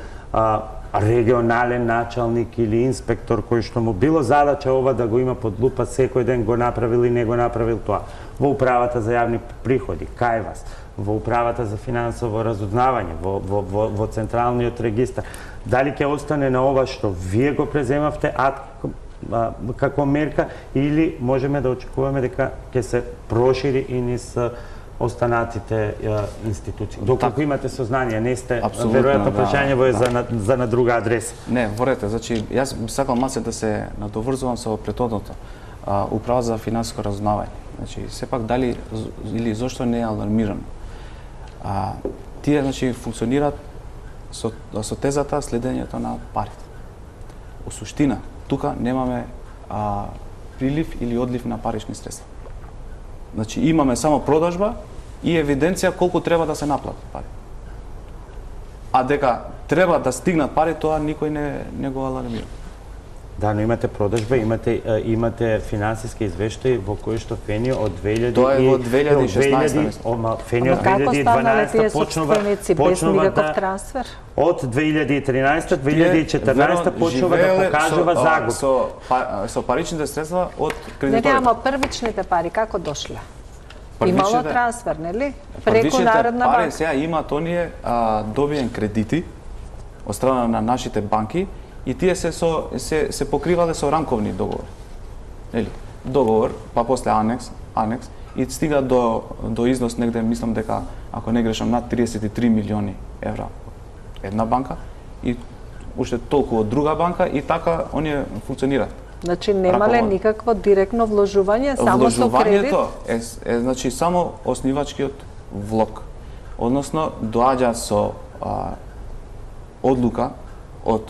регионален началник или инспектор кој што му било задача ова да го има под лупа секој ден го направил и не го направил тоа. Во управата за јавни приходи, кај вас, во управата за финансово разузнавање, во централниот регистар. Дали ќе остане на ова што вие го преземавте како мерка или можеме да очекуваме дека ќе се прошири и низ останатите институции? Доколку имате сознание, не сте, Апсолутно, веројатно да. прашање во е за на друга адреса. Не, во ред, значи јас би сакал малце да се надоврзувам со претhodното. Управа за финансиско разузнавање. Значи сепак дали или зошто не е алармирано. Тие значи функционираат со тезата следењето на парите. У суштина, тука немаме прилив или одлив на парични средства. Значи имаме само продажба и евиденција колку треба да се наплати пари. А дека треба да стигнат пари, тоа никој не го алармира. Да, но имате продажба, имате финансиски извештаи во кои што Фени од 2000 Тоа е во 2016. Фени од Како станале тие 2012 собственици без никаков трансфер? Од 2013-2014 почнува да покажува загуба. Со паричните средства од Не, кредиторите. ама првичните пари како дошле? Имало Првичните- трансфер, нели? Преку Првичните Народна пари банка. сега имаат оние добиен кредити од страна на нашите банки и тие се покривале со рамковни договори. Нели? Договор, па после анекс и стига до износ негде, мислам дека ако не грешам над 33 милиони евра една банка и уште толку од друга банка и така оние функционираат. Значи немале Раково. никакво директно вложување, само со кредит. Вложувањето е значи само основачкиот влог. Односно доаѓа со одлука од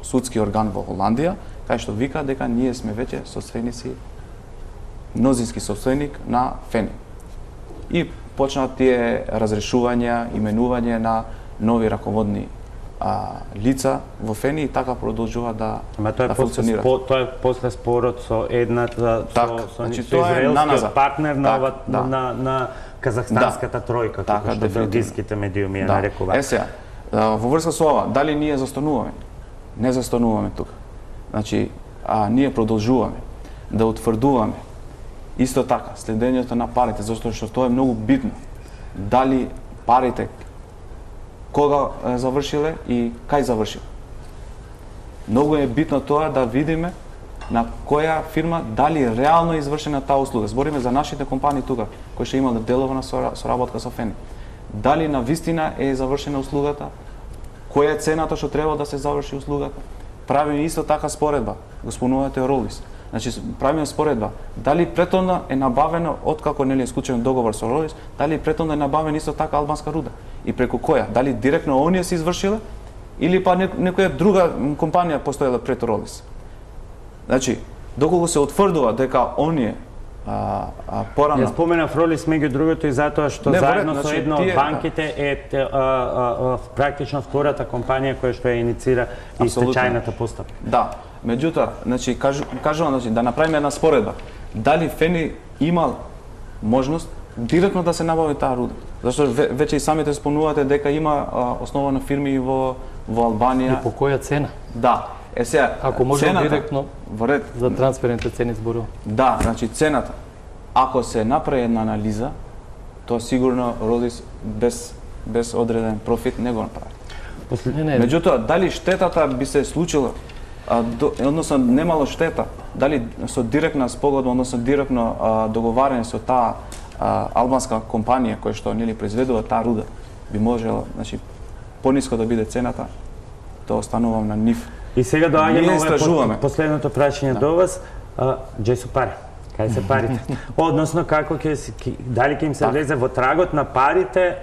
судски орган во Холандија, кај што вика дека ние сме веќе собственици, мнозински собственик на Фени. И почнаа тие разрешувања, именување на нови раководни лица во Фени и така продолжува да Ама тоа е функционира. тоа е после спорот со едната Така, со значи тоа е израелскиот наназад. партнер на Так, ова да. на казахстанската тројка, Така, како што дефинитивно. белгиските медиуми ја Да. нарекуваат. Сега, во врска со ова, дали ние застануваме? Не застануваме тука. Значи, ние продолжуваме да утврдуваме исто така следењето на парите, зашто што тоа е многу битно. Дали парите кога завршиле и кај завршиле. Многу е битно тоа да видиме на која фирма дали реално е извршена таа услуга. Збориме за нашите компании тука, кои што имале делова на соработка со Фени. Дали на вистина е завршена услугата, која е цената што треба да се заврши услугата. Правиме исто така споредба, го спомнувате Ролис. Значи правиме споредба, дали претhodно е набавено откако нели е склучен договор со Ролис, дали претhodно е набавена исто така албанска руда и преку која, дали директно оние се извршиле или па некоја друга компанија постоела пред Ролис. Значи, доколку се утврдува дека оние порано... Ја споменав Ролис меѓу другото и затоа што Не, заедно значи, со една од тие- банките е практично втората компанија која што ја иницира и Апсолутно. стечајната постапка. Да, меѓутоа, значи кажувам значи да направиме една споредба. Дали Фени имал можност директно да се набави таа руда? Зашто веќе и самите спомнувате дека има основано фирми во Албанија. И по која цена? Да. Сега, Ако може цената, директно во ред, за трансферните цени зборува. да, значи цената. Ако се направи една анализа, тоа сигурно Родис без одреден профит не го направи. Не, Меѓутоа, дали штетата би се случила, односно немало штета, дали со директна спогодба, односно директно договарање со таа албанска компанија која што нели произведува таа руда, би можела, значи пониско да биде цената, тоа останувам на нив. И сега Ние доаѓаме истражуваме. последното прашање до вас, где се пари? Кај се парите? Односно, како дали ќе им се влезе во трагот на парите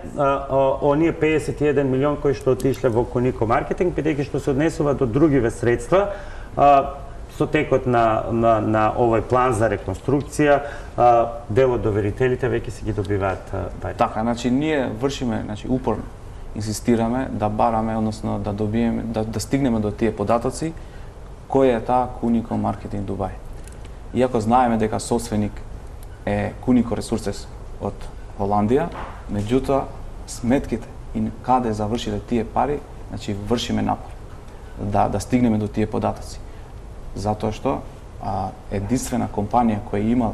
оние 51 милион кои што отишле во Конико маркетинг, бидејќи што се однесува до другиве средства, со текот на овој план за реконструкција, дел од доверителите веќе си ги добиваат пари. Така, значи ние вршиме, значи упорно инсистираме да бараме, односно да добиеме, да стигнеме до тие податоци кој е таа Кунико маркетинг Дубај. Иако знаеме дека собственик е Кунико Ресурсес од Холандија, меѓутоа сметките и каде завршиле тие пари, значи вршиме напор да стигнеме до тие податоци. Затоа што единствена компанија која има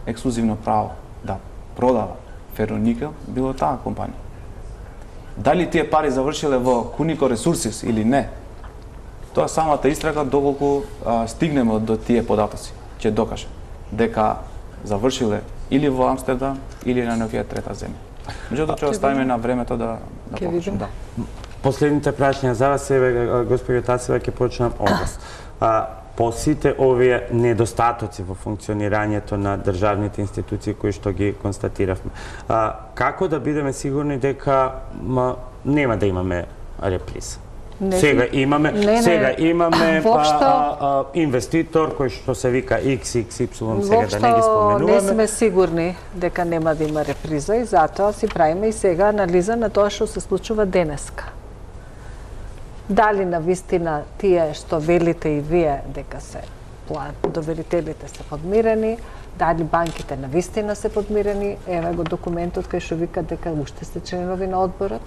ексклузивно право да продава фероникел било таа компанија. Дали тие пари завршиле во Кунико Ресурсис или не, тоа самата истрага доколку стигнеме до тие податоци ќе докаже дека завршиле или во Амстердам, или на некоја трета земја. Меѓутоа ќе оставиме на времето да покажем. Да. Последните прашања за вас, госпоѓо Тасева, ќе почнам од вас. По сите овие недостатоци во функционирањето на државните институции кои што ги констатиравме, како да бидеме сигурни дека нема да имаме реприза? Сега имаме инвеститор кој што се вика XXY, сега да не ги споменуваме. Не сме сигурни дека нема да има реприза и затоа си правиме и сега анализа на тоа што се случува денеска. Дали навистина тие што велите и вие дека се доверителите се подмирени, дали банките навистина се подмирени, еве го документот кај што вика дека уште сте членови на одборот.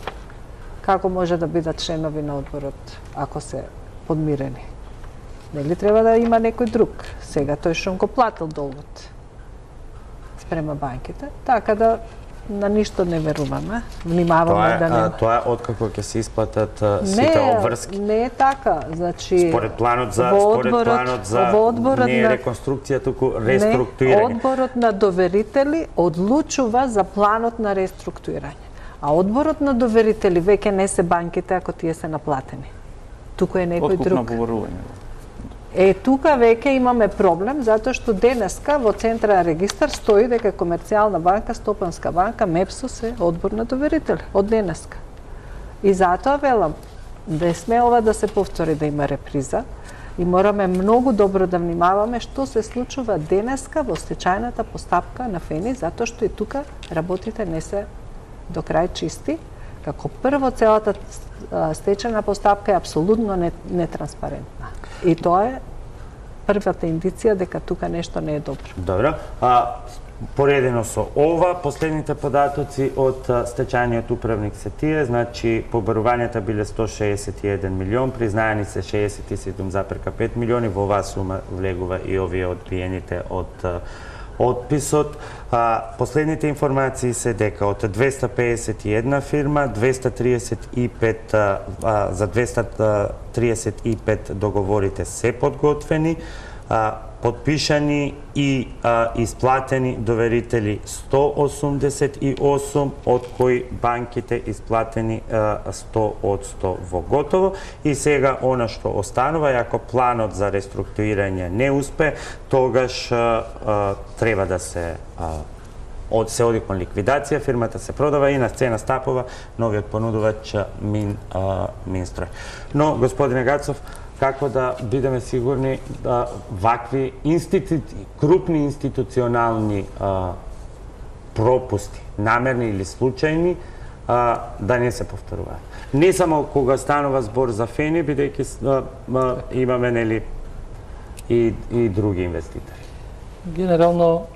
Како може да бидат членови на одборот ако се подмирени? Нели треба да има некој друг? Сега тој што го платил долгот спрема банките, така да на ништо не веруваме. Внимаваме да не. Тоа е откако ќе се исплатат сите обврски. Не е така, значи според планот за не е реконструкција, туку реструктурирање. Одборот на доверители одлучува за планот на реструктурирање. А одборот на доверители веќе не се банките ако тие се наплатени. Туку е некој друг. Откуп на поборување. Тука веќе имаме проблем, затоа што денеска во Централен регистар стои дека Комерцијална банка, Стопанска банка, Мепсус е одбор на доверители од денеска. И затоа велам, не сме ова да се повтори да има реприза и мораме многу добро да внимаваме што се случува денеска во стечајната постапка на ФЕНИ, затоа што и тука работите не се до крај чисти. Како прво, целата стечајна постапка е апсолутно нетранспарентна. И тоа е првата индиција дека тука нешто не е добро. Добро. Поредено со ова, последните податоци од стечајниот управник се тие, значи побарувањата биле 161 милион, признаени се 67,5 милиони, во оваа сума влегува и овие одбиените од отписот. Последните информации се дека од 251 фирма, 235 за 235 договорите се подготвени, подпишани и исплатени доверители 188, од кои банките исплатени 100 од 100 во готово. И сега она што останува, ако планот за реструктурирање не успе, тогаш треба да се оди кон ликвидација, фирмата се продава и на сцена стапува новиот понудувач Минстрој. Но, господине Гацов, како да бидеме сигурни да вакви крупни институционални пропусти, намерни или случајни, да не се повторуваат. Не само кога станува збор за ФЕНИ, бидејќи имаме нели и други инвеститори. Генерално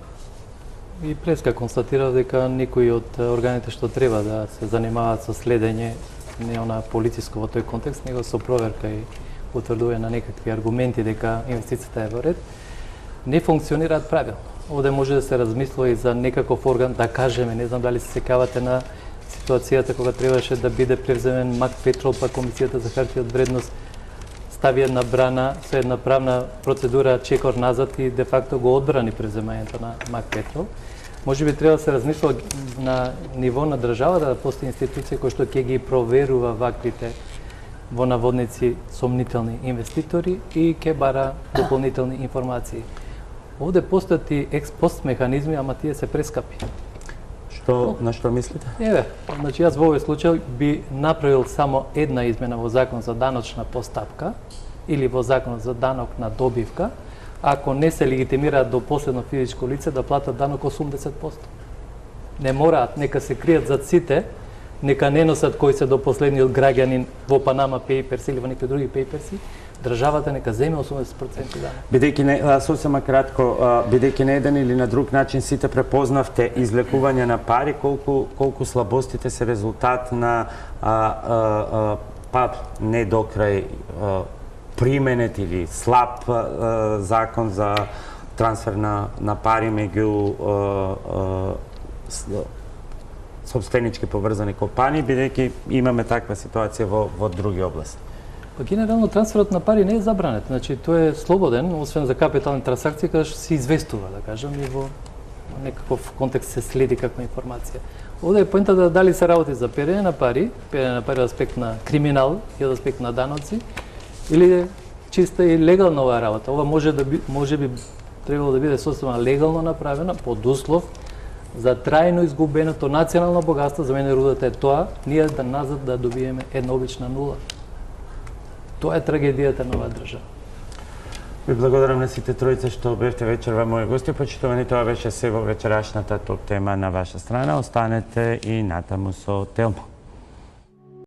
и преска констатира дека некои од органите што треба да се занимаваат со следење, не она полициско во тој контекст, него со проверка и утврдување на некакви аргументи дека инвестицијата е во ред, не функционираат правилно. Овде може да се размислува и за некаков орган, да кажеме, не знам дали се сеќавате на ситуацијата кога требаше да биде превземен МАК Петрол, па Комисијата за хартија од вредност стави една брана со една правна процедура чекор назад и де факто го одбрани превземањето на МАК Петрол. Може би треба да се размислува на ниво на државата да постои институција која што ќе ги проверува ваквите во наводници сомнителни инвеститори и ќе бара дополнителни информации. Овде постојат и експост механизми, ама тие се прескапи. На што мислите? Еве, значи јас во овој случај би направил само една измена во Закон за даночна постапка или во Закон за данок на добивка, ако не се легитимираат до последно физичко лице да платат данок 80%. Не мораат, нека се кријат зад сите, нека не носат кои се до последниот граѓанин во Панама Papers или во некои други пейперси, државата нека земе 80% данок. Бидејќи сосема кратко, бидејќи на еден или на друг начин сите препознавте излекување на пари, колку слабостите се резултат на не до крај применет или слаб закон за трансфер на пари меѓу собственички поврзани компании, бидејќи имаме таква ситуација во други области. Па генерално трансферот на пари не е забранет, значи тој е слободен, освен за капитални трансакции, каде што се известува, да кажам, и во некаков контекст се следи каква информација. Овде е поентата дали се работи за перење на пари од аспект на криминал и од аспект на даноци, или чиста и легална оваа работа. Ова може би требало да биде сосема легално направена под услов за трајно изгубеното национално богатство. За мене рудата е тоа, ние да назад да добиеме една обична нула. Тоа е трагедијата на оваа држава. Ви благодарам на сите тројца што бевте вечерва мои гости. Почитувани, тоа беше се во вечерашната топ тема на ваша страна. Останете и натаму со Телмо.